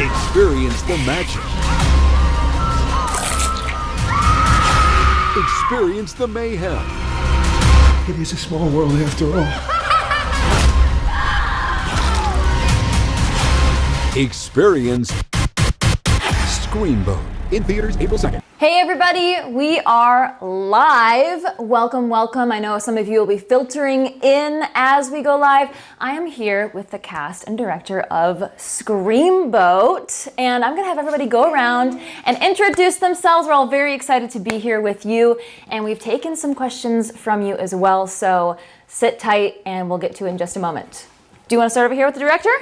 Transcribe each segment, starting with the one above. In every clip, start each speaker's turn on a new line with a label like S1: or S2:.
S1: Experience the magic. Experience the mayhem.
S2: It is a small world after all.
S1: Experience Screamboat in theaters April 2nd.
S3: Hey everybody, we are live. Welcome, welcome. I know some of you will be filtering in as we go live. I am here with the cast and director of Screamboat, and I'm gonna have everybody go around and introduce themselves. We're all very excited to be here with you, and we've taken some questions from you as well, so sit tight and we'll get to it in just a moment. Do you wanna start over here with the director?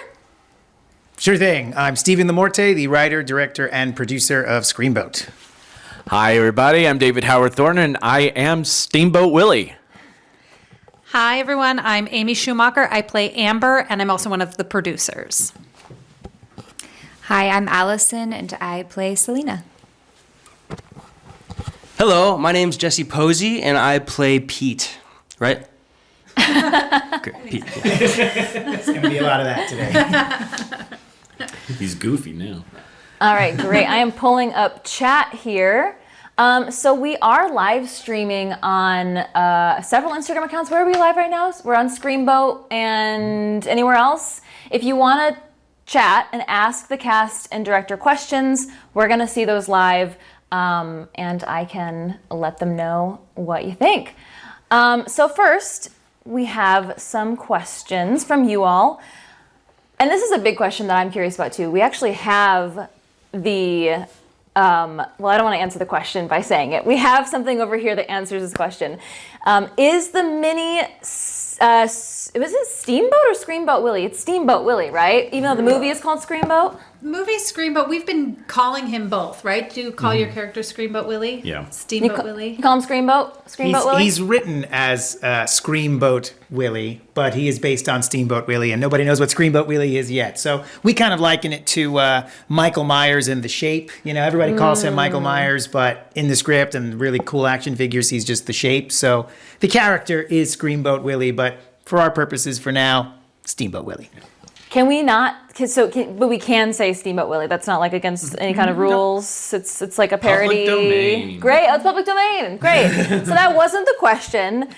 S4: Sure thing. I'm LaMorte, the writer, director, and producer of Screamboat.
S5: Hi, everybody. I'm David Howard Thornton, and I am Steamboat Willie.
S6: Hi, everyone. I'm Amy Schumacher. I play Amber, and I'm also one of the producers.
S7: Hi, I'm Allison, and I play Selena.
S8: Hello, my name's Jesse Posey, and I play Pete. Right?
S4: Okay, Pete. Yeah. There's going to be a lot of that today.
S5: He's goofy now.
S3: All right, great. I am pulling up chat here. So we are live streaming on several Instagram accounts. Where are we live right now? We're on Screamboat and anywhere else. If you want to chat and ask the cast and director questions, we're going to see those live, and I can let them know what you think. So first, we have some questions from you all. And this is a big question that I'm curious about too. We actually have the, well, I don't want to answer the question by saying it. We have something over here that answers this question. Is the mini, was it Steamboat or Screamboat Willie? It's Steamboat Willie, right? Even though the movie is called Screamboat?
S6: Movie Screamboat. We've been calling him both, right? Do you call your character Screamboat Willie?
S5: Yeah.
S6: Steamboat Willie?
S3: You call him Screamboat Willie?
S4: He's written as Screamboat Willie, but he is based on Steamboat Willie, and nobody knows what Screamboat Willie is yet. So we kind of liken it to Michael Myers in The Shape. You know, everybody calls him Michael Myers, but in the script and really cool action figures, he's just The Shape. So the character is Screamboat Willie, but for our purposes for now, Steamboat Willie.
S3: Can we not? But we can say Steamboat Willie. That's not like against any kind of rules. It's like a parody.
S5: Public domain.
S3: Great. Oh, it's public domain. Great. So that wasn't the question.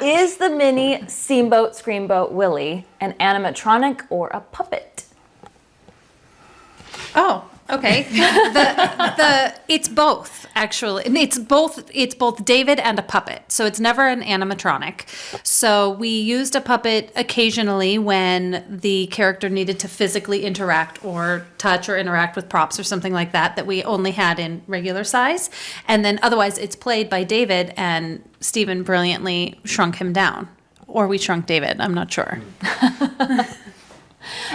S3: Is the mini Steamboat Screamboat Willie an animatronic or a puppet?
S6: Oh, okay. It's both, actually. It's both David and a puppet. So it's never an animatronic. So we used a puppet occasionally when the character needed to physically interact or touch or interact with props or something like that we only had in regular size. And then otherwise it's played by David, and Steven brilliantly shrunk him down. Or we shrunk David, I'm not sure.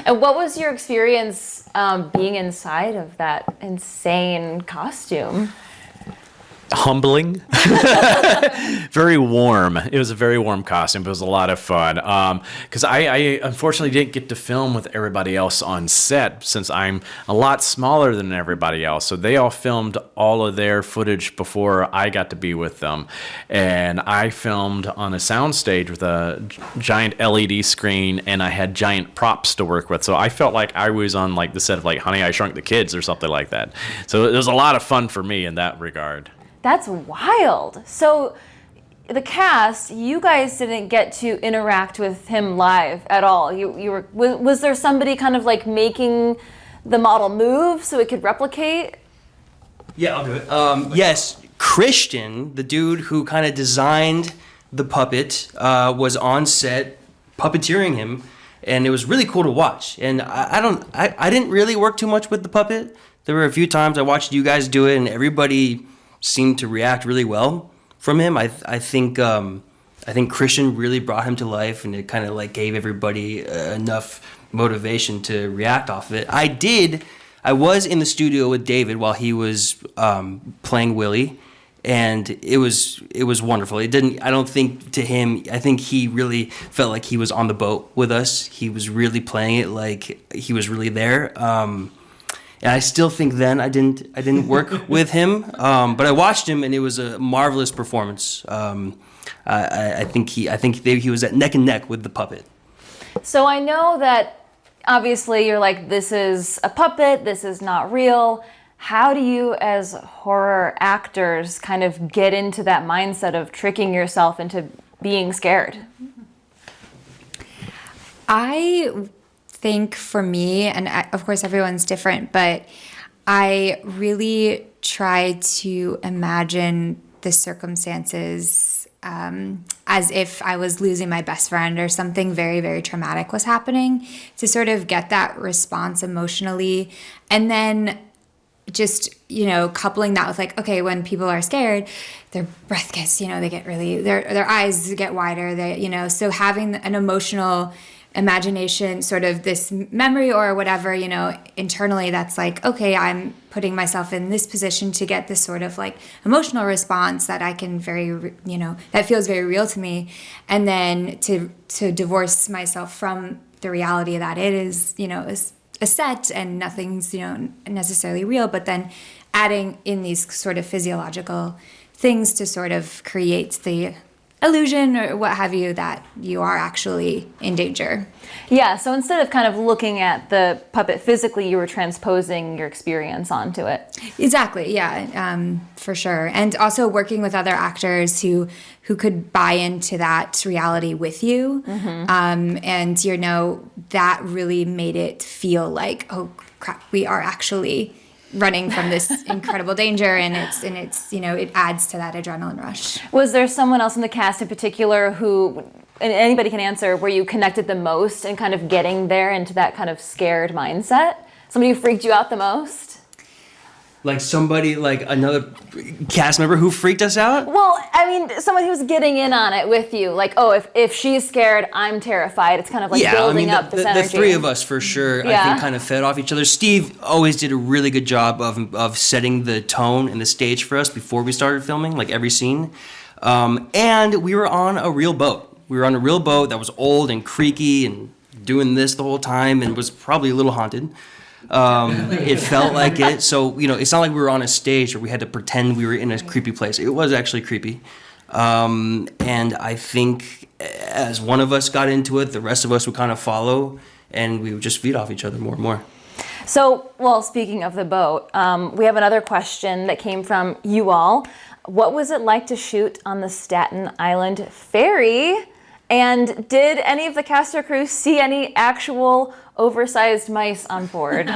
S3: And what was your experience being inside of that insane costume?
S5: Humbling. Very warm. It was a very warm costume, but it was a lot of fun. Because I unfortunately didn't get to film with everybody else on set since I'm a lot smaller than everybody else. So they all filmed all of their footage before I got to be with them. And I filmed on a soundstage with a giant LED screen, and I had giant props to work with. So I felt like I was on like the set of like Honey, I Shrunk the Kids or something like that. So it was a lot of fun for me in that regard.
S3: That's wild. So the cast, you guys didn't get to interact with him live at all. Was there somebody kind of like making the model move so it could replicate?
S8: Yeah, I'll do it. Yes, Christian, the dude who kind of designed the puppet, was on set puppeteering him, and it was really cool to watch. And I didn't really work too much with the puppet. There were a few times I watched you guys do it, and everybody seemed to react really well from him. I think Christian really brought him to life, and it kind of like gave everybody enough motivation to react off of it. I was in the studio with David while he was playing Willie, and it was wonderful. I don't think to him, I think he really felt like he was on the boat with us. He was really playing it like he was really there. And I still think then I didn't work with him, but I watched him, and it was a marvelous performance. I think he was at neck and neck with the puppet.
S3: So I know that obviously you're like, this is a puppet, this is not real. How do you, as horror actors, kind of get into that mindset of tricking yourself into being scared?
S7: I think for me, and of course everyone's different, but I really try to imagine the circumstances as if I was losing my best friend or something very, very traumatic was happening, to sort of get that response emotionally. And then just, coupling that with like, okay, when people are scared, their breath gets, they get really, their eyes get wider, so having an emotional imagination, sort of this memory or whatever, internally, that's like, okay, I'm putting myself in this position to get this sort of like emotional response that I can that feels very real to me. And then to divorce myself from the reality that it is, a set and nothing's, necessarily real, but then adding in these sort of physiological things to sort of create the illusion or what have you that you are actually in danger.
S3: Yeah, so instead of kind of looking at the puppet physically, you were transposing your experience onto it.
S7: Exactly, yeah, for sure. And also working with other actors who could buy into that reality with you. Mm-hmm. And, that really made it feel like, oh crap, we are actually running from this incredible danger, and it's it adds to that adrenaline rush.
S3: Was there someone else in the cast in particular who, and anybody can answer, where you connected the most in kind of getting there into that kind of scared mindset? Somebody who freaked you out the most?
S8: Like somebody, like another cast member who freaked us out?
S3: Well, I mean, someone who's getting in on it with you. Like, oh, if she's scared, I'm terrified. It's kind of like building up this energy.
S8: The three of us, for sure, I think kind of fed off each other. Steve always did a really good job of setting the tone and the stage for us before we started filming, like every scene. And we were on a real boat. We were on a real boat that was old and creaky and doing this the whole time and was probably a little haunted. It felt like it. So, it's not like we were on a stage or we had to pretend we were in a creepy place. It was actually creepy. And I think as one of us got into it, the rest of us would kind of follow, and we would just feed off each other more and more.
S3: So, well, speaking of the boat, we have another question that came from you all. What was it like to shoot on the Staten Island ferry? And did any of the cast or crew see any actual oversized mice on board?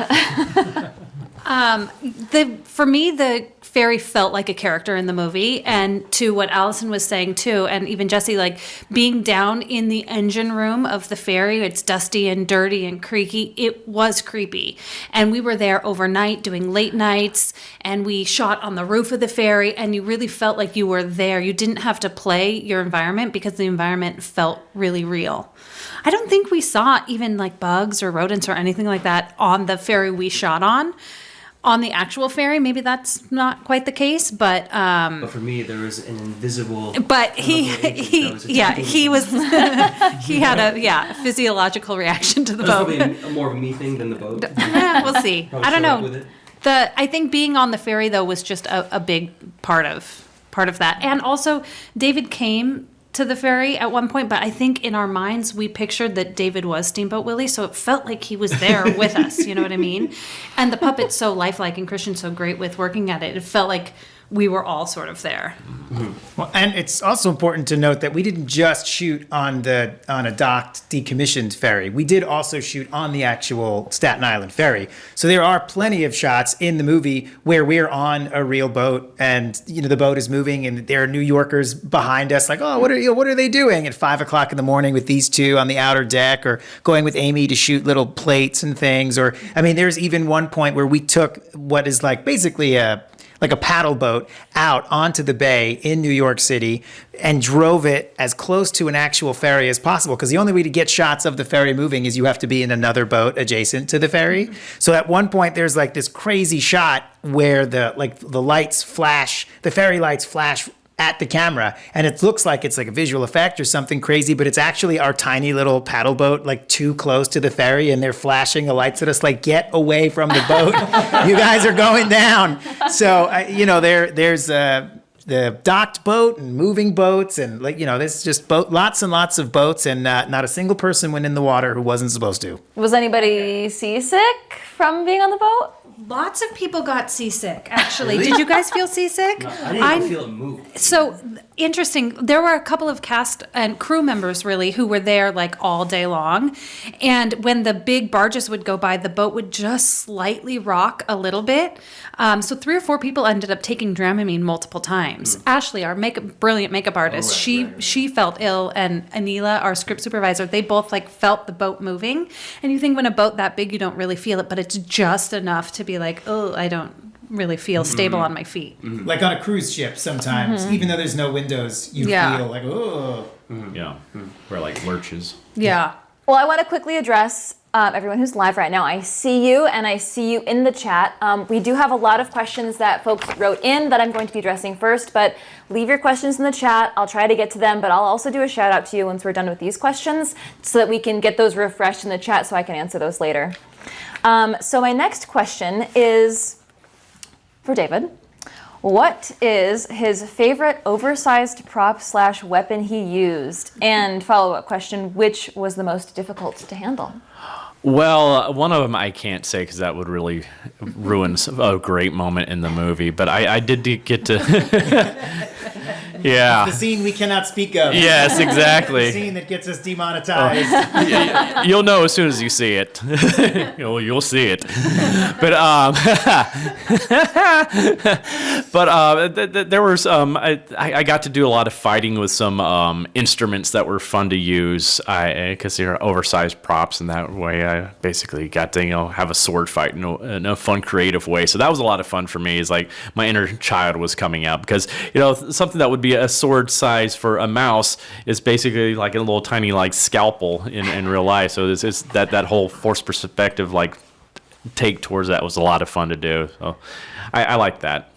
S6: For me, the ferry felt like a character in the movie, and to what Allison was saying too, and even Jesse, like being down in the engine room of the ferry, it's dusty and dirty and creaky. It was creepy, and we were there overnight doing late nights, and we shot on the roof of the ferry, and you really felt like you were there. You didn't have to play your environment because the environment felt really real. I don't think we saw even like bugs or rodents or anything like that on the ferry we shot on. On the actual ferry, maybe that's not quite the case, but
S8: for me, there was an invisible.
S6: But he was he had a physiological reaction to the boat.
S8: Probably more of a me thing than the boat.
S6: We'll see. I don't know. I think being on the ferry though was just a big part of that, and also David came to the ferry at one point, but I think in our minds we pictured that David was Steamboat Willie, so it felt like he was there with us, you know what I mean? And the puppet's so lifelike and Christian's so great with working at it. It felt like we were all sort of there.
S4: Mm-hmm. Well, and it's also important to note that we didn't just shoot on a docked, decommissioned ferry. We did also shoot on the actual Staten Island ferry. So there are plenty of shots in the movie where we're on a real boat, and the boat is moving, and there are New Yorkers behind us, like, oh, what are they doing at 5 o'clock in the morning with these two on the outer deck, or going with Amy to shoot little plates and things, or there's even one point where we took what is like basically a paddle boat out onto the bay in New York City and drove it as close to an actual ferry as possible, because the only way to get shots of the ferry moving is you have to be in another boat adjacent to the ferry. So at one point there's like this crazy shot where the lights flash, the ferry lights flash at the camera, and it looks like it's like a visual effect or something crazy, but it's actually our tiny little paddle boat like too close to the ferry, and they're flashing the lights at us like, get away from the boat. You guys are going down. So there's the docked boat and moving boats and there's just lots and lots of boats and not a single person went in the water who wasn't supposed to.
S3: Was anybody seasick from being on the boat?
S6: Lots of people got seasick, actually. Did you guys feel seasick?
S8: I didn't even feel it move.
S6: So interesting. There were a couple of cast and crew members, really, who were there like all day long. And when the big barges would go by, the boat would just slightly rock a little bit. So 3 or 4 people ended up taking Dramamine multiple times. Ashley, our brilliant makeup artist, she felt ill, and Anila, our script supervisor, they both like felt the boat moving. And you think when a boat that big, you don't really feel it, but it's just enough to be like, oh, I don't really feel stable on my feet.
S4: Like on a cruise ship sometimes, even though there's no windows, you feel like, oh.
S5: Yeah. We're like lurches.
S6: Yeah.
S3: Well, I want to quickly address everyone who's live right now. I see you, and I see you in the chat. We do have a lot of questions that folks wrote in that I'm going to be addressing first, but leave your questions in the chat. I'll try to get to them, but I'll also do a shout out to you once we're done with these questions so that we can get those refreshed in the chat so I can answer those later. So my next question is for David. What is his favorite oversized prop / weapon he used? And follow-up question, which was the most difficult to handle?
S5: Well, one of them I can't say because that would really ruin a great moment in the movie. But I did get to... Yeah.
S4: The scene we cannot speak of.
S5: Yes, exactly.
S4: The scene that gets us demonetized.
S5: You'll know as soon as you see it. You'll see it. But there were some. I got to do a lot of fighting with some instruments that were fun to use. Because they're oversized props, and that way I basically got to have a sword fight in a fun, creative way. So that was a lot of fun for me. Is like my inner child was coming out because something that would be a sword size for a mouse is basically like a little tiny like scalpel in real life. So it's that whole forced perspective like take towards that was a lot of fun to do. So I like that.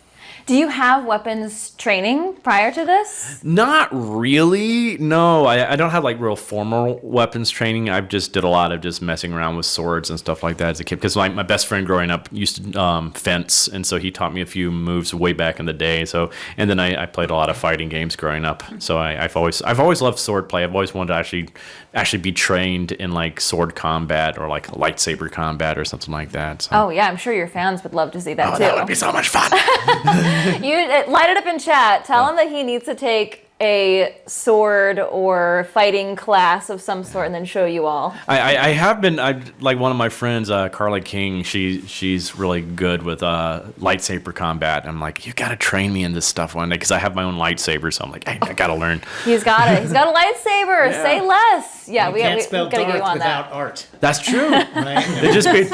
S3: Do you have weapons training prior to this?
S5: Not really. No, I don't have like real formal weapons training. I just did a lot of just messing around with swords and stuff like that as a kid. Because like my best friend growing up used to fence, and so he taught me a few moves way back in the day. So and then I played a lot of fighting games growing up. So I've always loved sword play. I've always wanted to actually be trained in like sword combat or like lightsaber combat or something like that. So.
S3: Oh yeah, I'm sure your fans would love to see that too.
S5: That would be so much fun.
S3: You light it up in chat. Tell him that he needs to take a sword or fighting class of some sort and then show you all.
S5: I have been. Like one of my friends, Carly King. She's really good with lightsaber combat. I'm like, you gotta train me in this stuff one day because I have my own lightsaber. So I'm like, I gotta learn.
S3: He's got it. He's got a lightsaber.
S5: Yeah.
S3: Say less. Yeah,
S4: you
S3: we
S4: can't spell
S3: gotta get you
S4: Darth
S3: on
S4: without
S3: that.
S4: art.
S5: That's true.
S4: Right?
S5: They just be.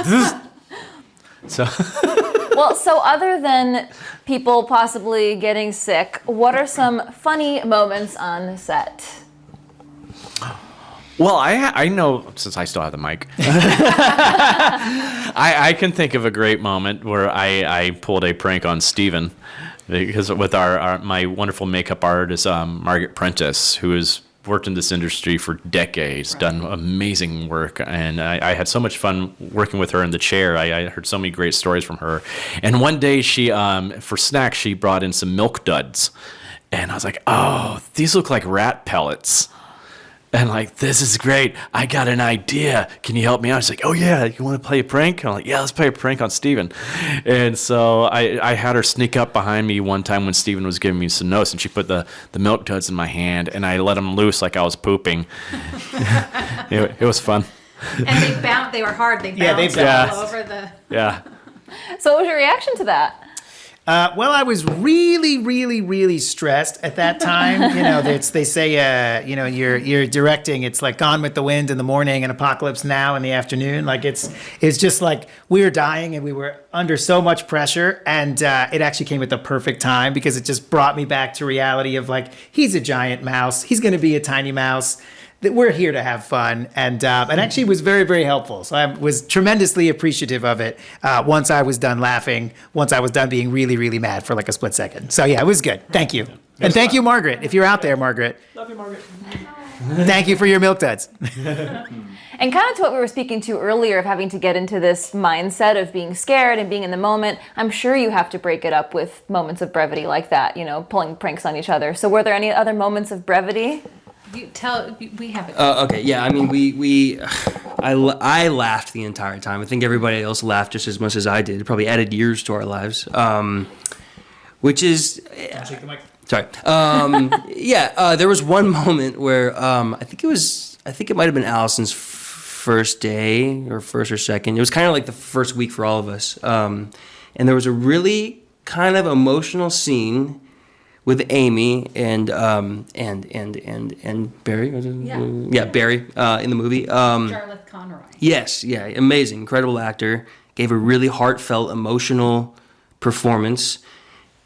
S5: So.
S3: Well, so other than people possibly getting sick, what are some funny moments on the set?
S5: Well, I know, since I still have the mic, I can think of a great moment where I pulled a prank on Steven because with my wonderful makeup artist, Margaret Prentice, who has worked in this industry for decades, done amazing work, and I had so much fun working with her in the chair. I heard so many great stories from her. And one day she, for snacks, she brought in some milk duds. And I was like, oh, these look like rat pellets. And like, this is great. I got an idea. Can you help me out? She's like, oh yeah, you want to play a prank? I'm like, yeah, let's play a prank on Steven. And so I had her sneak up behind me one time when Steven was giving me some notes, and she put the milk duds in my hand, and I let them loose like I was pooping. It was fun.
S6: And they were hard. They bounced all over the...
S5: Yeah.
S3: So what was your reaction to that?
S4: Well, I was really, really, really stressed at that time. They say, you're directing. It's like Gone with the Wind in the morning and Apocalypse Now in the afternoon. Like it's just like we were dying and we were under so much pressure. And it actually came at the perfect time because it just brought me back to reality of like, he's a giant mouse. He's going to be a tiny mouse. that we're here to have fun, and actually was very, very helpful. So I was tremendously appreciative of it once I was done laughing, once I was done being really, really mad for like a split second. So yeah, it was good. Thank you. And thank you, Margaret. If you're out there, Margaret.
S5: Love you, Margaret.
S4: Thank you for your milk duds.
S3: And kind of to what we were speaking to earlier of having to get into this mindset of being scared and being in the moment, I'm sure you have to break it up with moments of brevity like that, you know, pulling pranks on each other. So were there any other moments of brevity?
S6: We have it.
S8: Okay, yeah. I mean, I laughed the entire time. I think everybody else laughed just as much as I did. It probably added years to our lives, which is.
S4: Shake the mic.
S8: Sorry. There was one moment where I think it might have been Allison's first day or first or second. It was kind of like the first week for all of us, and there was a really kind of emotional scene with Amy and Barry. Barry in the movie.
S6: Charlotte Conroy.
S8: Yes, yeah, amazing, incredible actor. Gave a really heartfelt, emotional performance,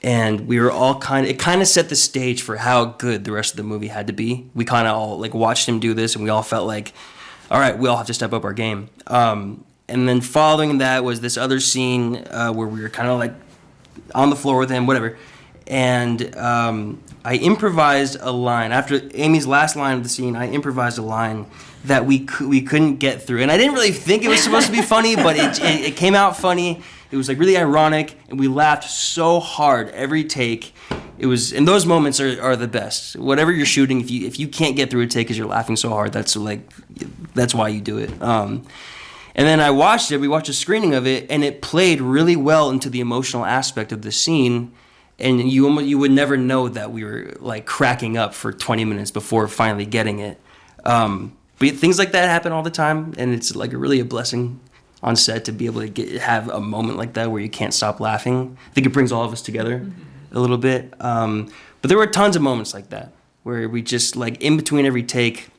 S8: and we were all it kind of set the stage for how good the rest of the movie had to be. We kind of all like watched him do this, and we all felt like, all right, we all have to step up our game. And then following that was this other scene where we were kind of like on the floor with him, whatever. And I improvised a line after Amy's last line of the scene. I improvised a line that we couldn't get through, and I didn't really think it was supposed to be funny, but it came out funny. It was like really ironic, and we laughed so hard every take. It was, and those moments are the best. Whatever you're shooting, if you can't get through a take because you're laughing so hard, that's why you do it. And then I watched it. We watched a screening of it, and it played really well into the emotional aspect of the scene. And you would never know that we were like cracking up for 20 minutes before finally getting it. But things like that happen all the time, and it's like really a blessing on set to be able to have a moment like that where you can't stop laughing. I think it brings all of us together a little bit. But there were tons of moments like that where we just like in between every take.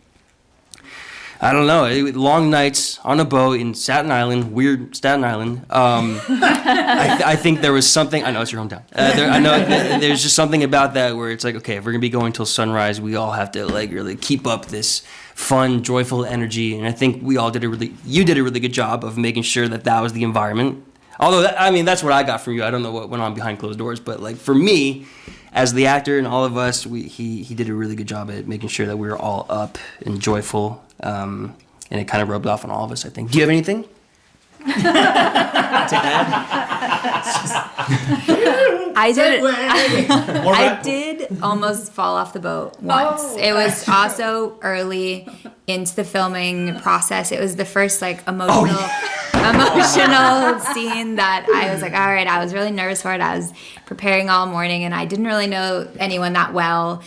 S8: I don't know. Long nights on a boat in Staten Island, weird Staten Island. I think there was something. I know it's your hometown. I know there's just something about that where it's like, okay, if we're gonna be going till sunrise, we all have to like really keep up this fun, joyful energy. And I think you did a really good job of making sure that was the environment. Although that's what I got from you. I don't know what went on behind closed doors, but like for me, as the actor and all of us, he did a really good job at making sure that we were all up and joyful. And it kind of rubbed off on all of us, I think. Do you have anything to add?
S7: I did almost fall off the boat once. It was also early into the filming process. It was the first like emotional scene that I was like, all right, I was really nervous for it. I was preparing all morning, and I didn't really know anyone that well.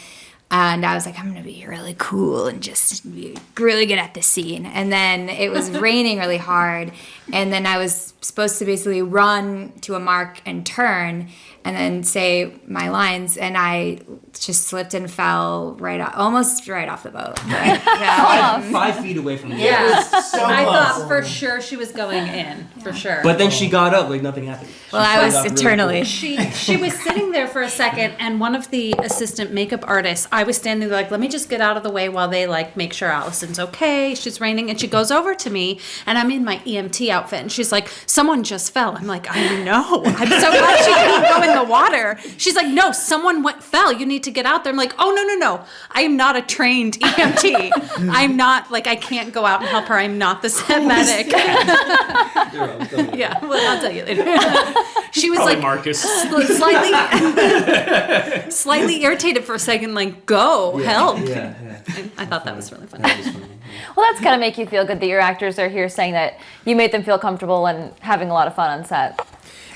S7: And I was like, I'm going to be really cool and just be really good at this scene. And then it was raining really hard. And then I was supposed to basically run to a mark and turn and then say my lines. And I just slipped and fell almost right off the boat. But,
S8: 5 feet away from the
S6: Yeah.
S8: boat.
S6: I thought for sure she was going in, for sure.
S8: But then she got up like nothing happened.
S7: Well, I was eternally.
S6: She was sitting there for a second, and one of the assistant makeup artists, I was standing there like, let me just get out of the way while they like make sure Allison's okay. She's raining, and she goes over to me, and I'm in my EMT outfit, and she's like, someone just fell. I'm like, I know. I'm so glad she didn't go in the water. She's like, no, someone fell. You need to get out there. I'm like, oh, no. I am not a trained EMT. I'm not, like, I can't go out and help her. I'm not the set medic. Yeah, well, I'll tell you later. She was
S5: Probably
S6: like
S5: Marcus.
S6: slightly irritated for a second, like, go, help.
S8: Yeah.
S6: I thought that was really funny.
S3: Well, that's gotta make you feel good that your actors are here saying that you made them feel comfortable and having a lot of fun on set.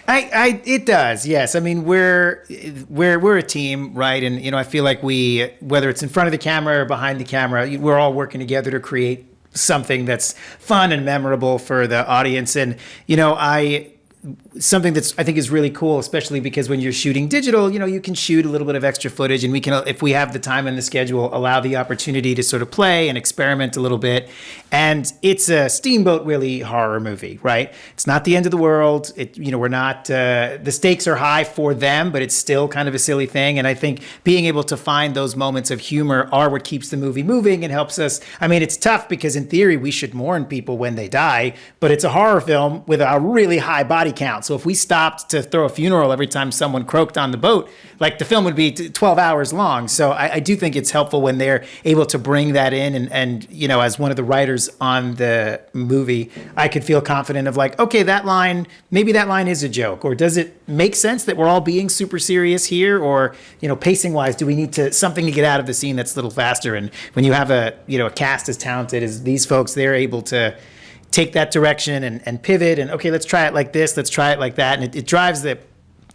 S4: It does, yes. I mean, we're a team, right? And I feel like whether it's in front of the camera or behind the camera, we're all working together to create something that's fun and memorable for the audience. And something that's I think is really cool, especially because when you're shooting digital, you can shoot a little bit of extra footage, and we can, if we have the time in the schedule, allow the opportunity to sort of play and experiment a little bit. And it's a Steamboat Willie horror movie, right? It's not the end of the world. We're not the stakes are high for them, but it's still kind of a silly thing. And I think being able to find those moments of humor are what keeps the movie moving and helps us. I mean, it's tough because in theory we should mourn people when they die, but it's a horror film with a really high body count. So if we stopped to throw a funeral every time someone croaked on the boat, like the film would be 12 hours long. So I do think it's helpful when they're able to bring that in. And as one of the writers on the movie, I could feel confident of like, okay, maybe that line is a joke. Or does it make sense that we're all being super serious here? Or, pacing wise, do we need something to get out of the scene that's a little faster? And when you have a cast as talented as these folks, they're able to take that direction and pivot and, okay, let's try it like this, let's try it like that. And it drives the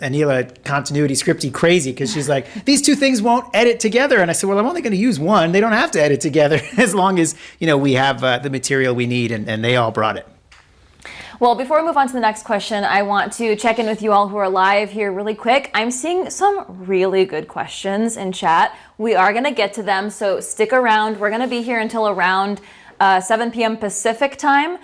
S4: Anila continuity scripty crazy because she's like, these two things won't edit together. And I said, well, I'm only going to use one. They don't have to edit together as long as, we have the material we need, and they all brought it.
S3: Well, before we move on to the next question, I want to check in with you all who are live here really quick. I'm seeing some really good questions in chat. We are going to get to them, so stick around. We're going to be here until around 7 p.m. Pacific time.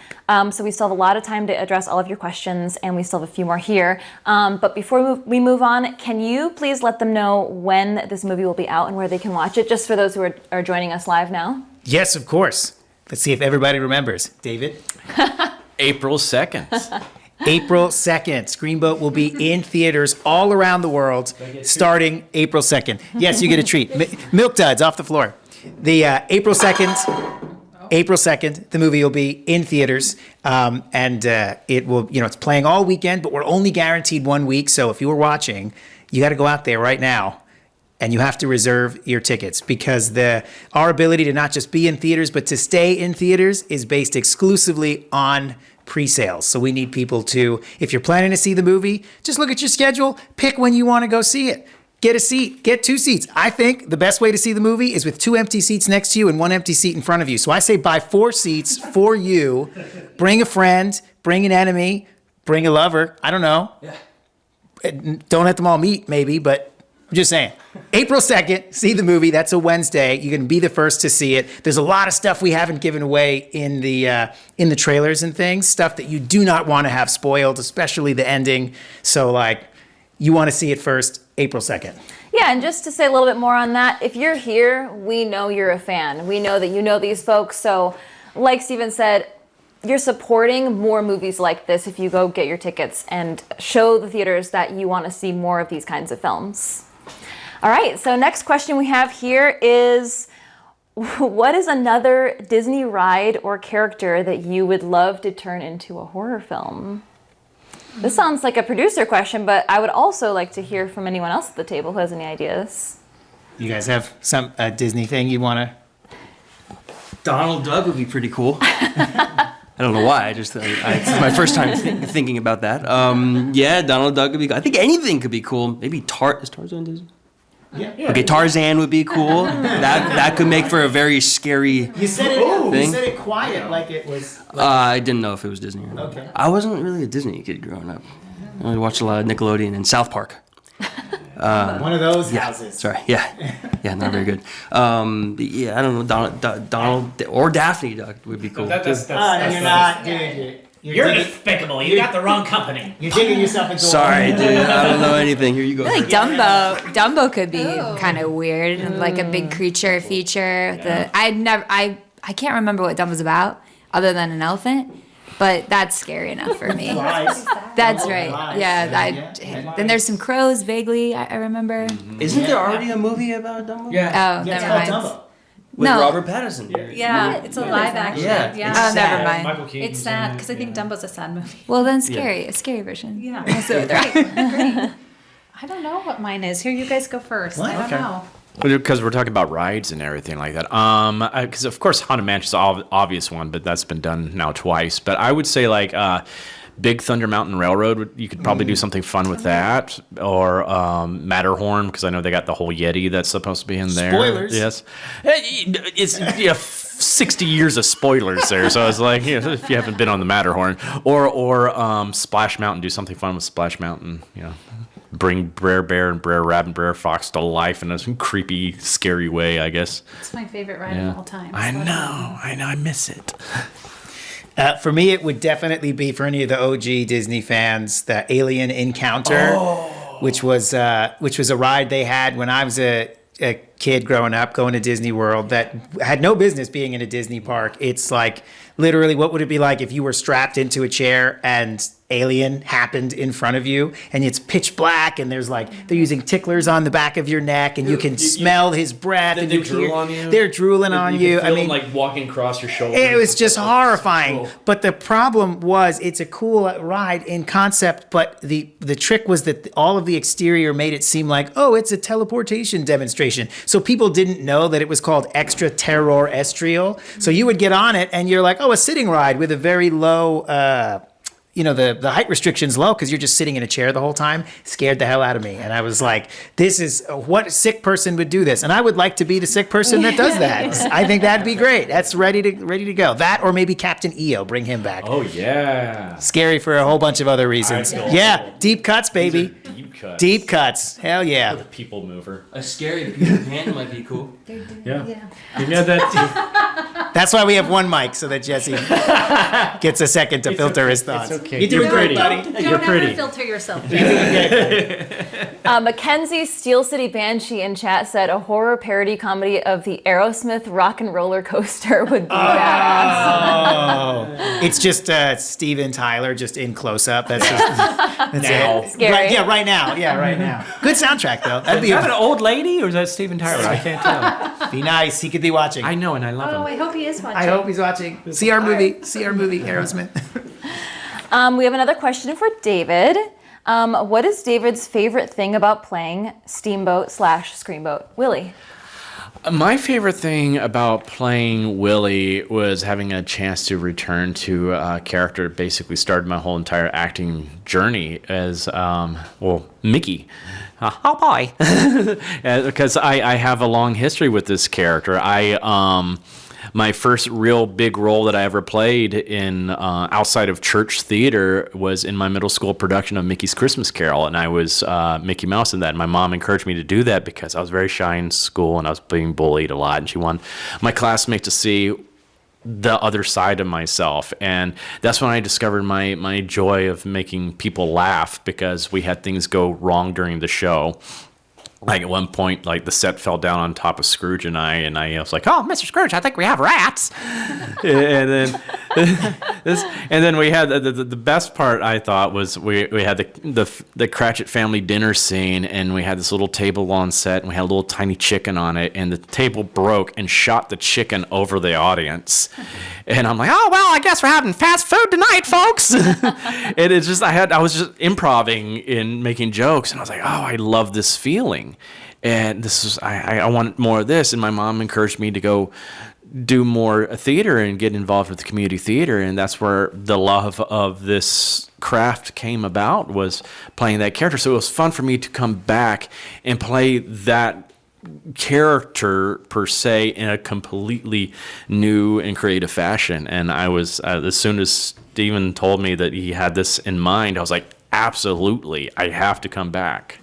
S3: So we still have a lot of time to address all of your questions, and we still have a few more here. But before we move on, can you please let them know when this movie will be out and where they can watch it, just for those who are joining us live now?
S4: Yes, of course. Let's see if everybody remembers. David?
S5: April 2nd.
S4: April 2nd. Screamboat will be in theaters all around the world starting April 2nd. Yes, you get a treat. Milk duds off the floor. The April 2nd, the movie will be in theaters, and it will, it's playing all weekend, but we're only guaranteed 1 week. So if you were watching, you got to go out there right now, and you have to reserve your tickets because our ability to not just be in theaters, but to stay in theaters is based exclusively on pre-sales. So we need people to, if you're planning to see the movie, just look at your schedule, pick when you want to go see it. Get a seat, get 2 seats. I think the best way to see the movie is with 2 empty seats next to you and 1 empty seat in front of you. So I say buy 4 seats for you. Bring a friend, bring an enemy, bring a lover. I don't know. Yeah. Don't let them all meet, maybe, but I'm just saying. April 2nd, see the movie. That's a Wednesday. You can be the first to see it. There's a lot of stuff we haven't given away in the trailers and things, stuff that you do not want to have spoiled, especially the ending. So, you want to see it first, April 2nd.
S3: Yeah, and just to say a little bit more on that, if you're here, we know you're a fan. We know that you know these folks. So, like Steven said, you're supporting more movies like this if you go get your tickets and show the theaters that you want to see more of these kinds of films. All right, so next question we have here is, what is another Disney ride or character that you would love to turn into a horror film? This sounds like a producer question, but I would also like to hear from anyone else at the table who has any ideas.
S4: You guys have some Disney thing you want to?
S8: Donald Duck would be pretty cool. I don't know why. It's my first time thinking about that. Yeah, Donald Duck would be. I think anything could be cool. Maybe is Tarzan Disney? Yeah. Okay, Tarzan would be cool. That could make for a very scary
S4: You said it quiet like it was.
S8: I didn't know if it was Disney or not.
S4: Okay.
S8: I wasn't really a Disney kid growing up. I watched a lot of Nickelodeon and South Park.
S4: One of those houses.
S8: Sorry. Yeah, not very good. I don't know. Donald or Daphne Duck would be cool.
S4: That's you're not, dude.
S9: You're despicable. You got the wrong company.
S4: You're digging yourself into.
S8: Sorry, dude. I don't know anything. Here you go.
S7: I feel like Dumbo could be kind of weird and like a big creature feature.
S9: Yeah.
S7: I can't remember what Dumbo's about other than an elephant, but that's scary enough for me. That's right. Yeah. Then there's some crows vaguely. I remember.
S8: Isn't there already a movie about Dumbo?
S7: Yeah. Oh,
S4: It's
S7: never
S4: called
S7: mind.
S4: Dumbo.
S8: With
S7: No.
S8: Robert Pattinson.
S6: Yeah, it's a live action.
S8: Yeah.
S6: Yeah.
S7: Oh, never mind.
S9: Michael Keaton.
S6: It's sad because I think Dumbo's a sad movie.
S7: Well, then scary. A scary version.
S6: Yeah.
S7: So
S6: Great. I don't know what mine is. Here, you guys go first. I don't know.
S5: Because we're talking about rides and everything like that. Because of course Haunted Mansion is an obvious one, but that's been done now twice. But I would say Big Thunder Mountain Railroad, you could probably do something fun with that. Or Matterhorn, because I know they got the whole Yeti that's supposed to be in there.
S4: Spoilers.
S5: Yes. It's 60 years of spoilers there. So I was like, if you haven't been on the Matterhorn, or Splash Mountain, do something fun with Splash Mountain. Bring Brer Bear and Brer Rabbit and Brer Fox to life in a creepy, scary way, I guess.
S6: It's my favorite ride of all time.
S5: I know, I miss it.
S4: For me, it would definitely be, for any of the OG Disney fans, the Alien Encounter, which was a ride they had when I was a kid growing up, going to Disney World, that had no business being in a Disney park. It's like, literally, what would it be like if you were strapped into a chair and Alien happened in front of you, and it's pitch black, and they're using ticklers on the back of your neck, and you can smell his breath, and
S5: they drool on you.
S4: They're drooling on you.
S5: I mean, like walking across your shoulder.
S4: It was just horrifying. Cool. But the problem was, it's a cool ride in concept, but the trick was that all of the exterior made it seem like, oh, it's a teleportation demonstration. So people didn't know that it was called extraterrestrial. So you would get on it, and you're like, oh, a sitting ride with a very low. The height restriction's low because you're just sitting in a chair the whole time. Scared the hell out of me. And I was like, this is, what sick person would do this? And I would like to be the sick person that does that. I think that'd be great. That's ready to go. That, or maybe Captain EO, bring him back.
S5: Oh, yeah.
S4: Scary for a whole bunch of other reasons. Yeah, deep cuts, baby.
S5: Deep cuts.
S4: Deep cuts. Hell yeah.
S5: The people mover.
S8: A scary Peter Pan might be cool.
S5: Yeah. You know that.
S4: That's why we have one mic, so that Jesse gets a second to filter his thoughts.
S5: It's okay.
S4: You're doing great, buddy.
S6: Don't ever filter yourself.
S3: Mackenzie Steel City Banshee in chat said a horror parody comedy of the Aerosmith Rock and Roller Coaster would be badass.
S4: It's just Steven Tyler just in close up. That's
S5: Now.
S4: it.
S3: Scary.
S4: Right now. Good soundtrack though. That'd be
S9: Is that an old lady or is that Steven Tyler? I can't tell.
S4: be nice. He could be watching.
S5: I know, and I love him.
S6: I hope he is watching.
S4: I hope he's watching. See our movie, Aerosmith.
S3: We have another question for David. What is David's favorite thing about playing Steamboat/Screamboat Willie?
S5: My favorite thing about playing Willie was having a chance to return to a character that basically started my whole entire acting journey as, Mickey. Oh boy. Because I have a long history with this character. My first real big role that I ever played in outside of church theater was in my middle school production of Mickey's Christmas Carol, and I was Mickey Mouse in that. And my mom encouraged me to do that because I was very shy in school and I was being bullied a lot, and she wanted my classmates to see the other side of myself. And that's when I discovered my joy of making people laugh, because we had things go wrong during the show. Like at one point, like the set fell down on top of Scrooge and I was like, "Oh, Mr. Scrooge, I think we have rats." and then we had the best part, I thought, was we had the Cratchit family dinner scene, and we had this little table on set, and we had a little tiny chicken on it, and the table broke and shot the chicken over the audience. And I'm like, "Oh well, I guess we're having fast food tonight, folks." And it's just I was just improvising in making jokes, and I was like, "Oh, I love this feeling." And this is I want more of this. And my mom encouraged me to go do more theater and get involved with the community theater, and that's where the love of this craft came about, was playing that character. So it was fun for me to come back and play that character per se in a completely new and creative fashion. And I was as soon as Steven told me that he had this in mind, I was like, absolutely, I have to come back.